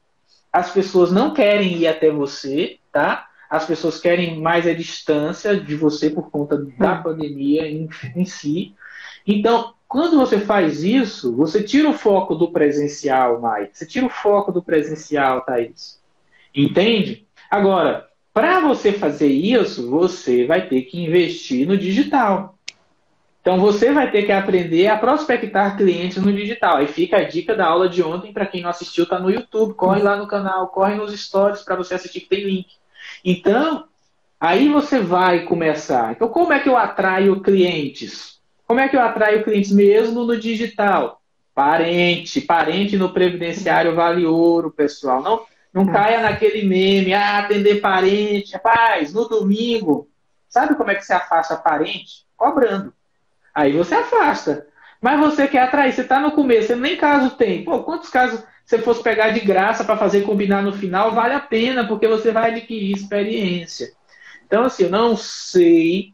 as pessoas não querem ir até você, tá? As pessoas querem mais a distância de você por conta da pandemia em si. Então, quando você faz isso, você tira o foco do presencial, Mai. Você tira o foco do presencial, Thaís. Entende? Agora, para você fazer isso, você vai ter que investir no digital. Então, você vai ter que aprender a prospectar clientes no digital. Aí fica a dica da aula de ontem, para quem não assistiu, está no YouTube. Corre lá no canal, corre nos stories para você assistir, que tem link. Então, aí você vai começar. Então, como é que eu atraio clientes? Como é que eu atraio clientes mesmo no digital? Parente no previdenciário vale ouro, pessoal. Não caia naquele meme, atender parente. Rapaz, no domingo, sabe como é que você afasta parente? Cobrando. Aí você afasta. Mas você quer atrair, você está no começo, você nem caso tem. Pô, quantos casos você fosse pegar de graça para fazer combinar no final, vale a pena, porque você vai adquirir experiência. Então, assim, eu não sei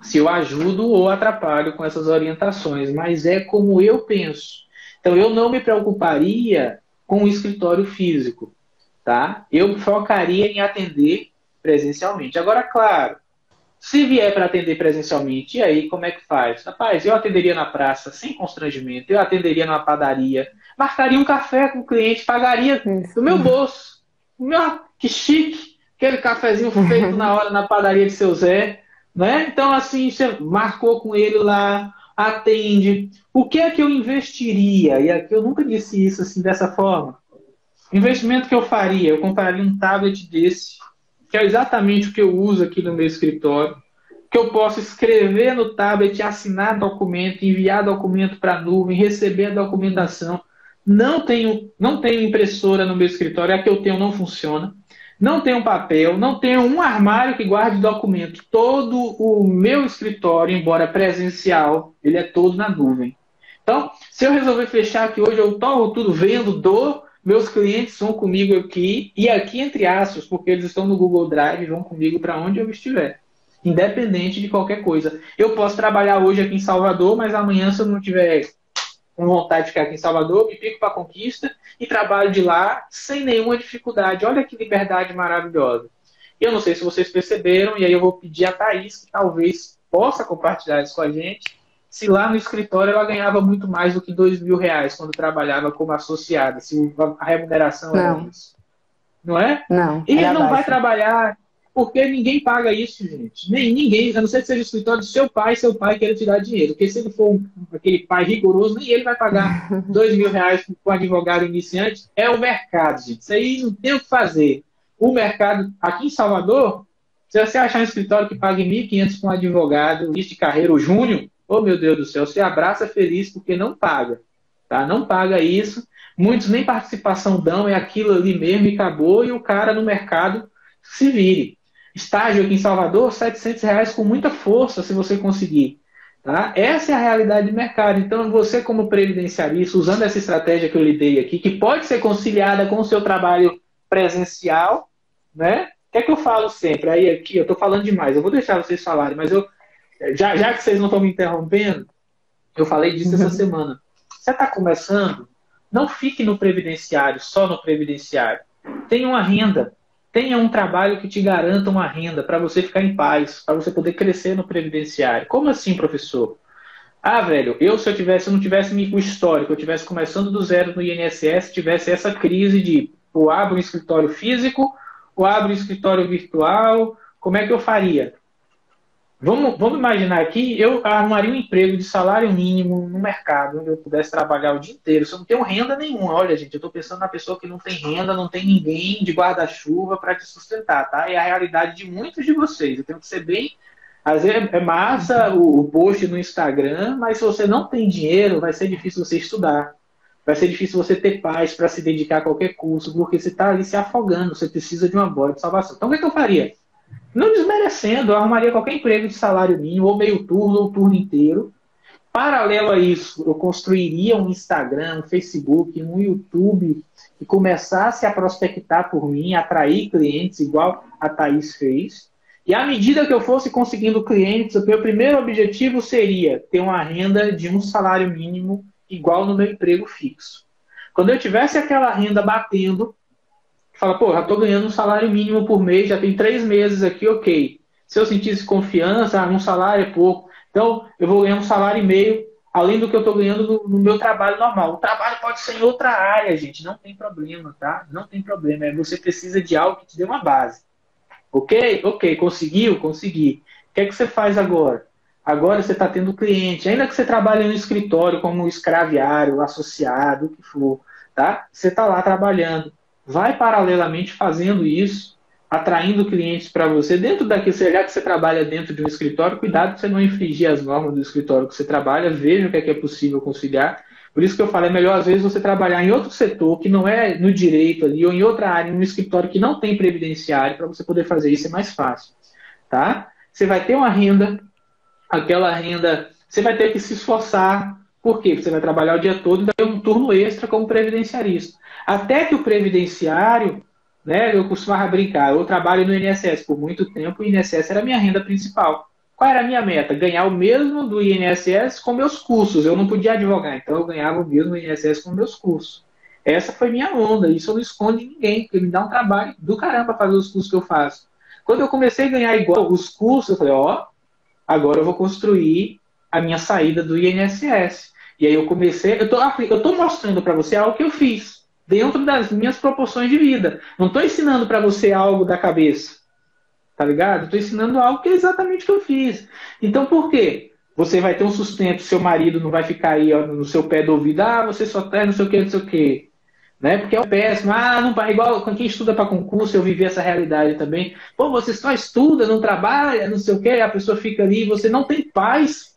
se eu ajudo ou atrapalho com essas orientações, mas é como eu penso. Então, eu não me preocuparia com o escritório físico, tá? Eu focaria em atender presencialmente. Agora, claro, se vier para atender presencialmente, e aí como é que faz? Rapaz, eu atenderia na praça sem constrangimento, eu atenderia numa padaria, marcaria um café com o cliente, pagaria do meu bolso. Que chique, aquele cafezinho feito na hora na padaria de seu Zé, né? Então, assim, você marcou com ele lá, atende. O que é que eu investiria? E aqui eu nunca disse isso assim dessa forma. O investimento que eu faria, eu compraria um tablet desse, que é exatamente o que eu uso aqui no meu escritório, que eu posso escrever no tablet, assinar documento, enviar documento para a nuvem, receber a documentação. Não tenho impressora no meu escritório, a que eu tenho não funciona. Não tenho papel, não tenho um armário que guarde documento. Todo o meu escritório, embora presencial, ele é todo na nuvem. Então, se eu resolver fechar aqui hoje, eu torro tudo, vendo, dou, meus clientes vão comigo aqui, e aqui entre aspas, porque eles estão no Google Drive, vão comigo para onde eu estiver, independente de qualquer coisa. Eu posso trabalhar hoje aqui em Salvador, mas amanhã, se eu não tiver com vontade de ficar aqui em Salvador, me pico para a Conquista e trabalho de lá sem nenhuma dificuldade. Olha que liberdade maravilhosa. Eu não sei se vocês perceberam, e aí eu vou pedir a Thaís, que talvez possa compartilhar isso com a gente, se lá no escritório ela ganhava muito mais do que R$2.000 quando trabalhava como associada, se a remuneração era isso. Não é? Não. E ele não vai trabalhar, porque ninguém paga isso, gente. Nem ninguém, a não ser que seja o escritório do seu pai queira te dar dinheiro. Porque se ele for aquele pai rigoroso, nem ele vai pagar R$2.000 com advogado iniciante. É o mercado, gente. Isso aí não tem o que fazer. O mercado, aqui em Salvador, se você achar um escritório que pague R$1.500 com um advogado, início de carreira, o júnior, oh meu Deus do céu, você abraça feliz porque não paga. Tá? Não paga isso. Muitos nem participação dão, é aquilo ali mesmo e acabou, e o cara no mercado se vire. Estágio aqui em Salvador, R$700 com muita força, se você conseguir. Tá? Essa é a realidade do mercado. Então, você como previdenciarista, usando essa estratégia que eu lhe dei aqui, que pode ser conciliada com o seu trabalho presencial, né? O que é que eu falo sempre? Aí aqui, eu estou falando demais, eu vou deixar vocês falarem, mas já que vocês não estão me interrompendo, eu falei disso essa semana. Você está começando, não fique no previdenciário, só no previdenciário. Tenha uma renda. Tenha um trabalho que te garanta uma renda para você ficar em paz, para você poder crescer no previdenciário. Como assim, professor? Ah, velho, se eu não tivesse o histórico, eu tivesse começando do zero no INSS, tivesse essa crise de ou abro um escritório físico, ou abro um escritório virtual, como é que eu faria? Vamos imaginar aqui, eu arrumaria um emprego de salário mínimo no mercado, onde eu pudesse trabalhar o dia inteiro. Se eu não tenho renda nenhuma, olha, gente, eu estou pensando na pessoa que não tem renda, não tem ninguém de guarda-chuva para te sustentar, tá? É a realidade de muitos de vocês. Eu tenho que ser bem... Às vezes é massa o post no Instagram, mas se você não tem dinheiro, vai ser difícil você estudar. Vai ser difícil você ter paz para se dedicar a qualquer curso, porque você está ali se afogando, você precisa de uma bola de salvação. Então, o que eu faria? Não desmerecendo, eu arrumaria qualquer emprego de salário mínimo, ou meio turno, ou turno inteiro. Paralelo a isso, eu construiria um Instagram, um Facebook, um YouTube, e começasse a prospectar por mim, atrair clientes, igual a Thaís fez. E à medida que eu fosse conseguindo clientes, o meu primeiro objetivo seria ter uma renda de um salário mínimo igual no meu emprego fixo. Quando eu tivesse aquela renda batendo, fala, pô, já estou ganhando um salário mínimo por mês, já tem 3 meses aqui, ok. Se eu sentisse confiança, um salário é pouco, então eu vou ganhar um salário e meio, além do que eu estou ganhando no meu trabalho normal. O trabalho pode ser em outra área, gente, não tem problema, tá? Não tem problema, você precisa de algo que te dê uma base. Ok? Ok, conseguiu? Consegui. O que é que você faz agora? Agora você está tendo cliente, ainda que você trabalhe no escritório como escraviário, associado, o que for, tá? Você está lá trabalhando. Vai paralelamente fazendo isso, atraindo clientes para você. Dentro daqui, já que você trabalha dentro de um escritório, cuidado para você não infringir as normas do escritório que você trabalha, veja o que é possível conciliar. Por isso que eu falo, é melhor às vezes você trabalhar em outro setor, que não é no direito ali, ou em outra área, em um escritório que não tem previdenciário, para você poder fazer isso é mais fácil. Tá? Você vai ter uma renda, aquela renda, você vai ter que se esforçar. Por quê? Você vai trabalhar o dia todo e vai ter um turno extra como previdenciarista. Até que o previdenciário, né, eu costumava brincar, eu trabalho no INSS por muito tempo, o INSS era a minha renda principal. Qual era a minha meta? Ganhar o mesmo do INSS com meus cursos. Eu não podia advogar, então eu ganhava o mesmo do INSS com meus cursos. Essa foi minha onda. Isso eu não escondo de ninguém, porque me dá um trabalho do caramba fazer os cursos que eu faço. Quando eu comecei a ganhar igual os cursos, eu falei, ó, agora eu vou construir a minha saída do INSS. E aí eu comecei, eu tô mostrando para você algo que eu fiz, dentro das minhas proporções de vida. Não estou ensinando para você algo da cabeça. Tá ligado? Estou ensinando algo que é exatamente o que eu fiz. Então, por quê? Você vai ter um sustento, seu marido não vai ficar aí ó, no seu pé do ouvido, você só tá não sei o que, não sei o que. Né? Porque é o péssimo, não vai, igual quem estuda para concurso, eu vivi essa realidade também. Pô, você só estuda, não trabalha, não sei o que, a pessoa fica ali, você não tem paz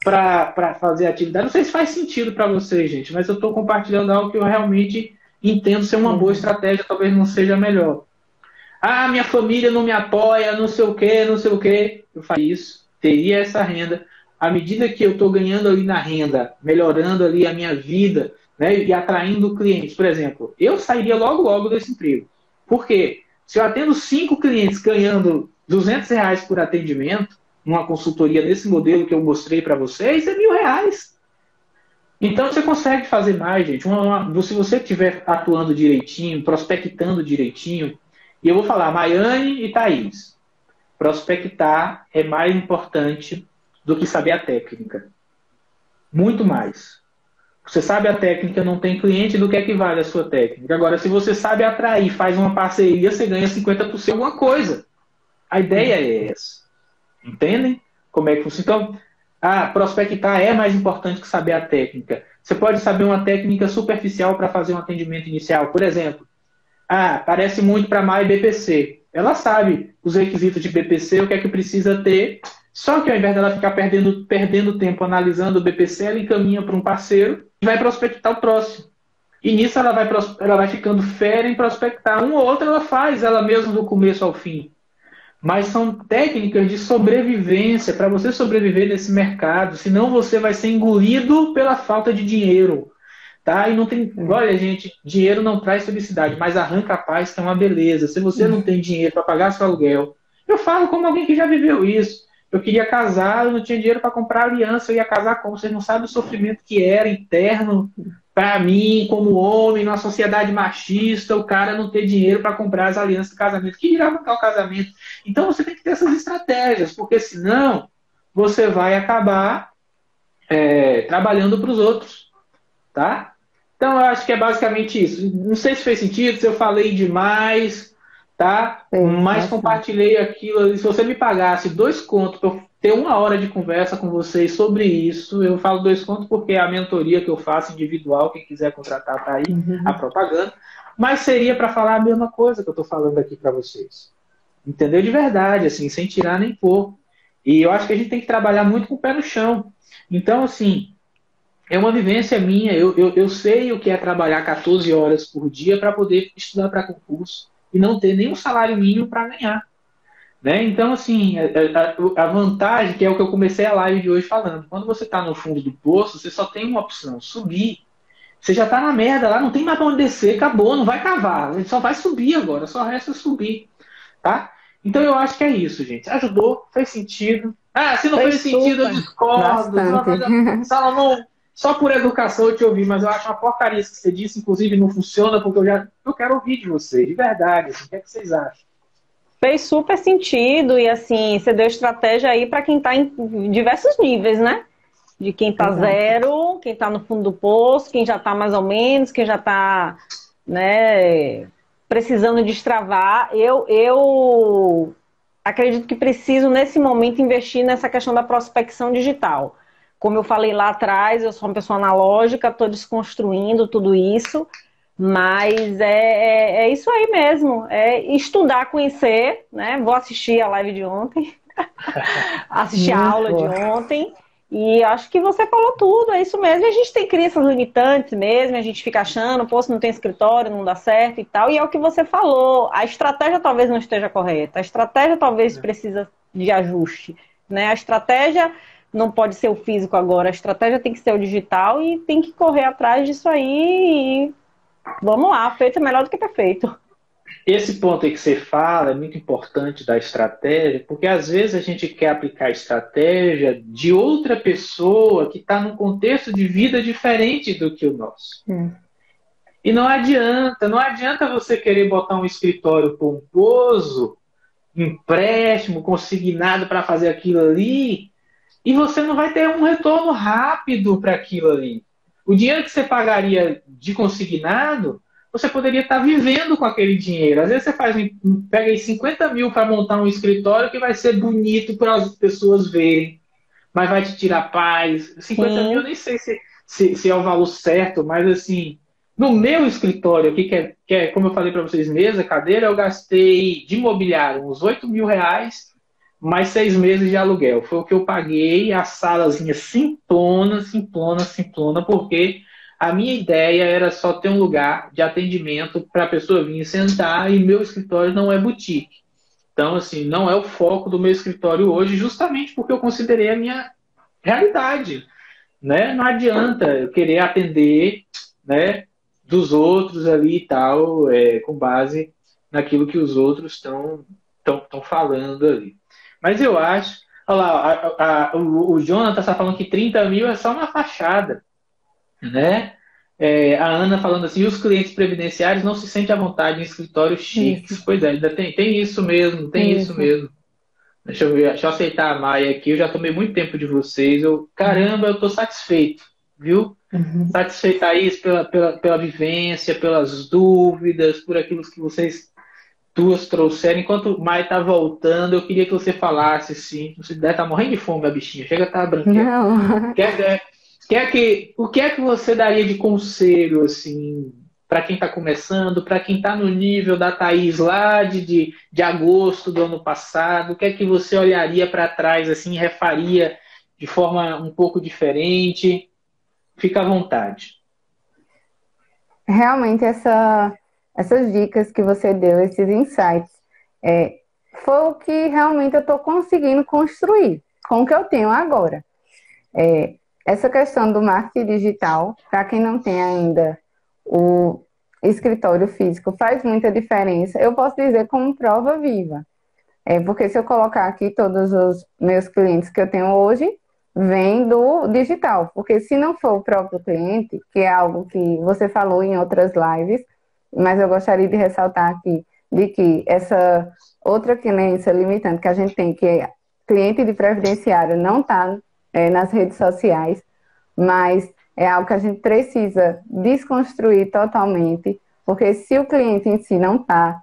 para fazer atividade. Não sei se faz sentido para você, gente, mas eu estou compartilhando algo que eu realmente entendo ser uma boa estratégia, talvez não seja a melhor. Minha família não me apoia, não sei o que, não sei o que. Eu faço isso, teria essa renda. À medida que eu estou ganhando ali na renda, melhorando ali a minha vida, né, e atraindo clientes, por exemplo, eu sairia logo desse emprego. Por quê? Se eu atendo 5 clientes ganhando R$ 200 por atendimento, numa consultoria desse modelo que eu mostrei para vocês, é R$ 1.000. Então você consegue fazer mais, gente. Se você estiver atuando direitinho, prospectando direitinho, e eu vou falar, Maiane e Thaís, prospectar é mais importante do que saber a técnica. Muito mais. Você sabe a técnica, não tem cliente, do que é que vale a sua técnica. Agora, se você sabe atrair, faz uma parceria, você ganha 50% de alguma coisa. A ideia é essa. Entendem? Como é que funciona? Então, prospectar é mais importante que saber a técnica. Você pode saber uma técnica superficial para fazer um atendimento inicial. Por exemplo, parece muito para a Mai BPC. Ela sabe os requisitos de BPC, o que é que precisa ter, só que ao invés dela ficar perdendo tempo analisando o BPC, ela encaminha para um parceiro e vai prospectar o próximo. E nisso ela vai ficando fera em prospectar. Um ou outro ela faz, ela mesma do começo ao fim. Mas são técnicas de sobrevivência, para você sobreviver nesse mercado, senão você vai ser engolido pela falta de dinheiro. Tá? E não tem. Olha, gente, dinheiro não traz felicidade, mas arranca a paz, que é uma beleza. Se você não tem dinheiro para pagar seu aluguel, eu falo como alguém que já viveu isso. Eu queria casar, eu não tinha dinheiro para comprar aliança, eu ia casar como? Vocês não sabem o sofrimento que era interno para mim, como homem, numa sociedade machista, o cara não ter dinheiro para comprar as alianças do casamento. Que irá bancar o casamento? Então você tem que ter essas estratégias, porque senão você vai acabar trabalhando para os outros. Tá? Então eu acho que é basicamente isso. Não sei se fez sentido, se eu falei demais, tá? Mas compartilhei aquilo. Se você me pagasse 2 contos para eu ter 1 hora de conversa com vocês sobre isso, eu falo 2 contos porque é a mentoria que eu faço individual, quem quiser contratar tá aí, a propaganda, mas seria para falar a mesma coisa que eu estou falando aqui para vocês. Entendeu? De verdade, assim, sem tirar nem pôr. E eu acho que a gente tem que trabalhar muito com o pé no chão. Então, assim, é uma vivência minha, eu sei o que é trabalhar 14 horas por dia para poder estudar para concurso e não ter nenhum salário mínimo para ganhar. Né? Então, assim, a vantagem, que é o que eu comecei a live de hoje falando, quando você está no fundo do poço, você só tem uma opção, subir. Você já está na merda lá, não tem mais para onde descer, acabou, não vai cavar, ele só vai subir agora, só resta subir. Tá? Então eu acho que é isso, gente. Ajudou, fez sentido. Se não fez sentido, eu discordo. Salomão, só por educação eu te ouvi, mas eu acho uma porcaria isso que você disse, inclusive não funciona, porque eu quero ouvir de você, de verdade. Assim, o que é que vocês acham? Fez super sentido e assim, você deu estratégia aí para quem está em diversos níveis, né? De quem está zero, quem está no fundo do poço, quem já está mais ou menos, quem já está, né, precisando destravar. Eu acredito que preciso, nesse momento, investir nessa questão da prospecção digital. Como eu falei lá atrás, eu sou uma pessoa analógica, estou desconstruindo tudo isso, mas é isso aí mesmo, é estudar, conhecer, né? Vou assistir a live de ontem, assistir a aula de ontem, e acho que você falou tudo, é isso mesmo. E a gente tem crenças limitantes mesmo, a gente fica achando, pô, se não tem escritório, não dá certo e tal, e é o que você falou, a estratégia talvez não esteja correta, a estratégia talvez precisa de ajuste, né? A estratégia não pode ser o físico agora, a estratégia tem que ser o digital e tem que correr atrás disso aí e vamos lá, feito é melhor do que perfeito. esse ponto aí que você fala é muito importante da estratégia, porque às vezes a gente quer aplicar a estratégia de outra pessoa que está num contexto de vida diferente do que o nosso. E não adianta você querer botar um escritório pomposo, empréstimo, consignado para fazer aquilo ali, e você não vai ter um retorno rápido para aquilo ali. O dinheiro que você pagaria de consignado, você poderia estar vivendo com aquele dinheiro. Às vezes você pega aí 50 mil para montar um escritório que vai ser bonito para as pessoas verem, mas vai te tirar paz. 50 mil, eu nem sei se é o valor certo, mas assim, no meu escritório aqui, que é como eu falei para vocês, mesa, cadeira, eu gastei de imobiliário uns 8 mil reais, mais 6 meses de aluguel. Foi o que eu paguei, a salazinha simplona, porque a minha ideia era só ter um lugar de atendimento para a pessoa vir sentar, e meu escritório não é boutique. Então, assim, não é o foco do meu escritório hoje, justamente porque eu considerei a minha realidade, né? Não adianta eu querer atender, né, dos outros ali e tal, com base naquilo que os outros estão falando ali. Mas eu acho, olha lá, o Jonathan está falando que 30 mil é só uma fachada, né? A Ana falando assim, os clientes previdenciários não se sentem à vontade em escritórios chiques. Isso. Pois é, ainda tem isso mesmo, isso mesmo. Deixa eu aceitar a Maia aqui, eu já tomei muito tempo de vocês. Caramba, eu estou satisfeito, viu? Satisfeito aí pela vivência, pelas dúvidas, por aquilo que vocês duas trouxeram. Enquanto o Maia tá voltando, eu queria que você falasse, assim, você deve estar morrendo de fome, a bichinha, chega a estar branquinha. Não. O que é que você daria de conselho, assim, para quem está começando, para quem está no nível da Thaís lá de agosto do ano passado? O que é que você olharia para trás, assim, e refaria de forma um pouco diferente? Fica à vontade. Realmente, essas dicas que você deu, esses insights, foi o que realmente eu estou conseguindo construir com o que eu tenho agora. Essa questão do marketing digital, para quem não tem ainda o escritório físico, faz muita diferença. Eu posso dizer como prova viva. Porque se eu colocar aqui todos os meus clientes que eu tenho hoje, vem do digital. Porque se não for o próprio cliente, que é algo que você falou em outras lives, mas eu gostaria de ressaltar aqui, de que essa outra crença limitante que a gente tem, que é cliente de previdenciário, não está nas redes sociais, mas é algo que a gente precisa desconstruir totalmente, porque se o cliente em si não tá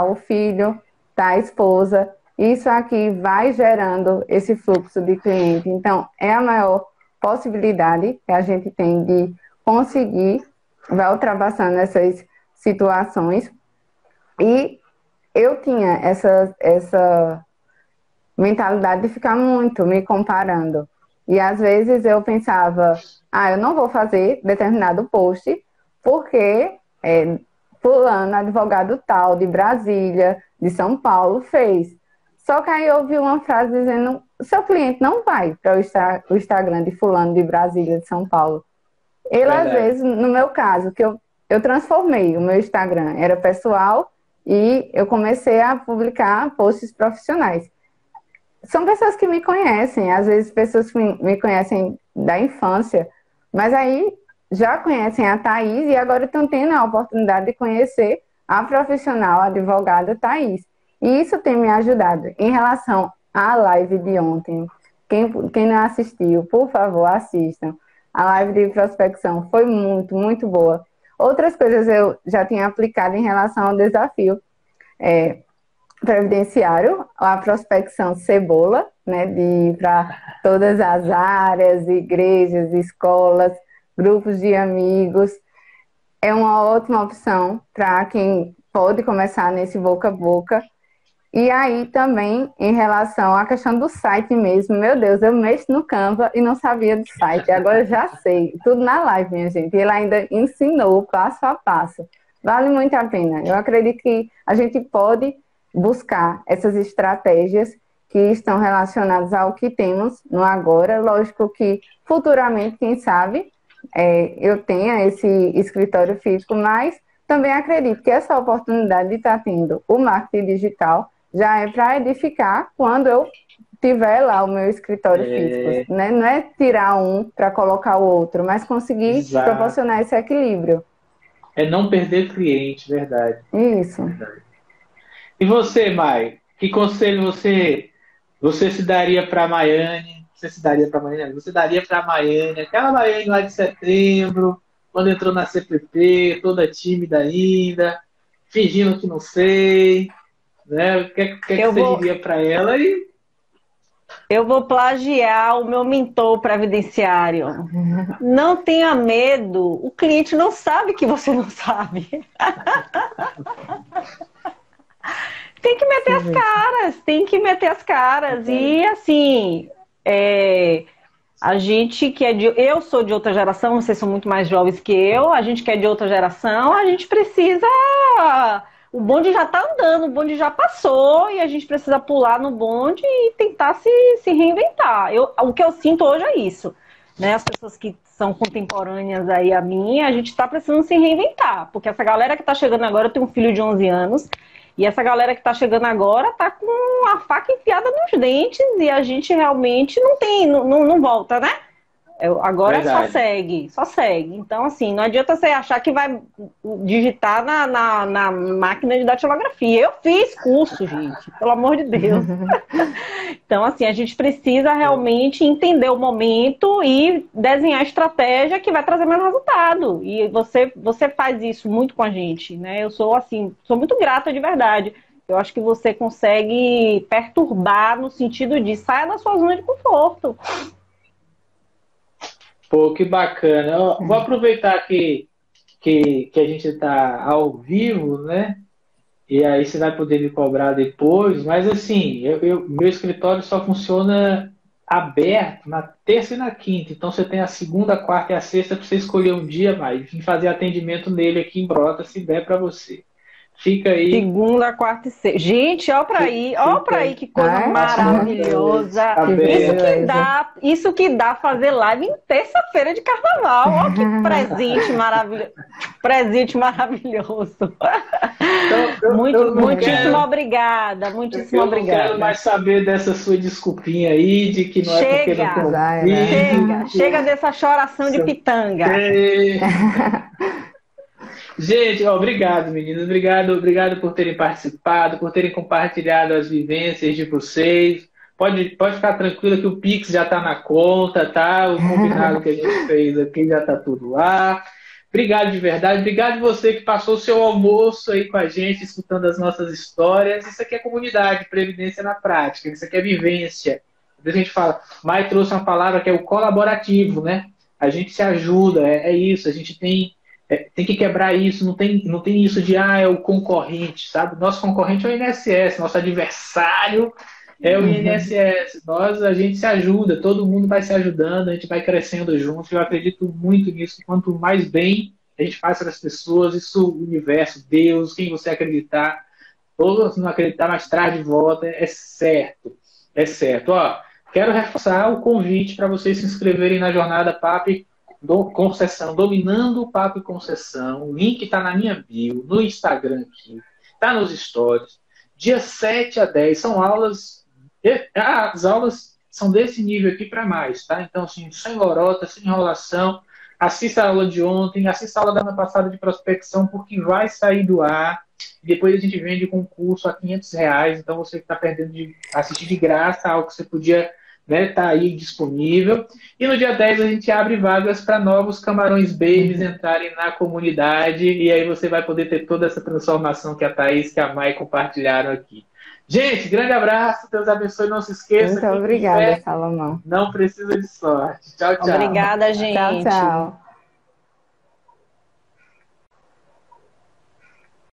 o filho, tá a esposa, isso aqui vai gerando esse fluxo de cliente. Então, é a maior possibilidade que a gente tem de conseguir, vai ultrapassando essas situações. E eu tinha essa mentalidade de ficar muito me comparando. E às vezes eu pensava, eu não vou fazer determinado post porque fulano, advogado tal, de Brasília, de São Paulo, fez. Só que aí eu ouvi uma frase dizendo, seu cliente não vai para o Instagram de fulano de Brasília, de São Paulo. Ele, às vezes, no meu caso, que eu transformei o meu Instagram, era pessoal, e eu comecei a publicar posts profissionais. São pessoas que me conhecem, às vezes pessoas que me conhecem da infância, mas aí já conhecem a Thaís e agora estão tendo a oportunidade de conhecer a profissional, a advogada Thaís. E isso tem me ajudado. Em relação à live de ontem, quem não assistiu, por favor, assistam. A live de prospecção foi muito, muito boa. Outras coisas eu já tinha aplicado em relação ao desafio previdenciário, a prospecção cebola, né, de ir para todas as áreas, igrejas, escolas, grupos de amigos. É uma ótima opção para quem pode começar nesse boca a boca. E aí também, em relação à questão do site mesmo, meu Deus, eu mexo no Canva e não sabia do site, agora eu já sei, tudo na live, minha gente. E ele ainda ensinou passo a passo. Vale muito a pena. Eu acredito que a gente pode buscar essas estratégias que estão relacionadas ao que temos no agora. Lógico que futuramente, quem sabe, eu tenha esse escritório físico, mas também acredito que essa oportunidade de estar tendo o marketing digital já é para edificar quando eu tiver lá o meu escritório físico, né? Não é tirar um para colocar o outro, mas conseguir proporcionar esse equilíbrio. É não perder cliente, verdade. Isso. Verdade. E você, Mai? Que conselho você se daria para a Maiane? Você daria para a Maiane, aquela Maiane lá de setembro, quando entrou na CPP, toda tímida ainda, fingindo que não sei, né? O que você diria para ela? Eu vou plagiar o meu mentor previdenciário. Não tenha medo, o cliente não sabe que você não sabe. Tem que meter as caras. E assim, a gente que eu sou de outra geração, vocês são muito mais jovens que eu, a gente que é de outra geração, a gente precisa... O bonde já está andando, o bonde já passou e a gente precisa pular no bonde e tentar se reinventar. O que eu sinto hoje é isso, né? As pessoas que são contemporâneas aí a mim, a gente está precisando se reinventar, porque essa galera que está chegando agora, eu tenho um filho de 11 anos, e essa galera que está chegando agora está com a faca enfiada nos dentes e a gente realmente não volta, né? Agora só segue. Então, assim, não adianta você achar que vai digitar na máquina de datilografia. Eu fiz curso, gente, pelo amor de Deus. Então, assim, a gente precisa realmente entender o momento e desenhar a estratégia que vai trazer mais resultado. E você faz isso muito com a gente, né? Eu sou, assim, muito grata de verdade. Eu acho que você consegue perturbar no sentido de saia da sua zona de conforto. Pô, que bacana. Eu vou aproveitar que a gente está ao vivo, né? E aí você vai poder me cobrar depois. Mas assim, meu escritório só funciona aberto na terça e na quinta. Então você tem a segunda, a quarta e a sexta para você escolher um dia mais e fazer atendimento nele aqui em Brota, se der para você. Fica aí. Segunda, quarta e sexta. Gente, ó pra aí que coisa maravilhosa. Isso que dá fazer live em terça-feira de carnaval. Ó que presente maravilhoso. Presente maravilhoso. Muitíssimo obrigada. Muitíssimo obrigada. Eu não quero mais saber dessa sua desculpinha aí, de que não é porque não Chega dessa choração de pitanga. Gente, obrigado, meninas. Obrigado por terem participado, por terem compartilhado as vivências de vocês. Pode ficar tranquila que o Pix já está na conta, tá? O combinado que a gente fez aqui já está tudo lá. Obrigado de verdade. Obrigado você que passou o seu almoço aí com a gente, escutando as nossas histórias. Isso aqui é comunidade, Previdência na Prática. Isso aqui é vivência. A gente fala, Mai trouxe uma palavra que é o colaborativo, né? A gente se ajuda, é isso. A gente tem que quebrar isso, não tem isso de é o concorrente, sabe? Nosso concorrente é o INSS, nosso adversário é o INSS. A gente se ajuda, todo mundo vai se ajudando, a gente vai crescendo junto. Eu acredito muito nisso. Quanto mais bem a gente faz para as pessoas, isso, o universo, Deus, quem você acreditar, todos não acreditar, mas traz de volta, é certo. É certo. Quero reforçar o convite para vocês se inscreverem na jornada PAP Concessão, Dominando o Papo e Concessão. O link está na minha bio, no Instagram aqui, está nos stories. Dia 7 a 10 são aulas. As aulas são desse nível aqui para mais, tá? Então, assim, sem lorota, sem enrolação. Assista a aula de ontem, assista a aula da ano passada de prospecção, porque vai sair do ar. Depois a gente vende com curso a R$500. Então, você que está perdendo de assistir de graça algo que você podia... tá aí disponível. E no dia 10 a gente abre vagas para novos camarões babies entrarem na comunidade, e aí você vai poder ter toda essa transformação que a Thaís e a Mai compartilharam aqui. Gente, grande abraço, Deus abençoe, não se esqueça. Muito obrigada, Salomão. Não precisa de sorte. Tchau, tchau. Obrigada, gente. Tchau, tchau.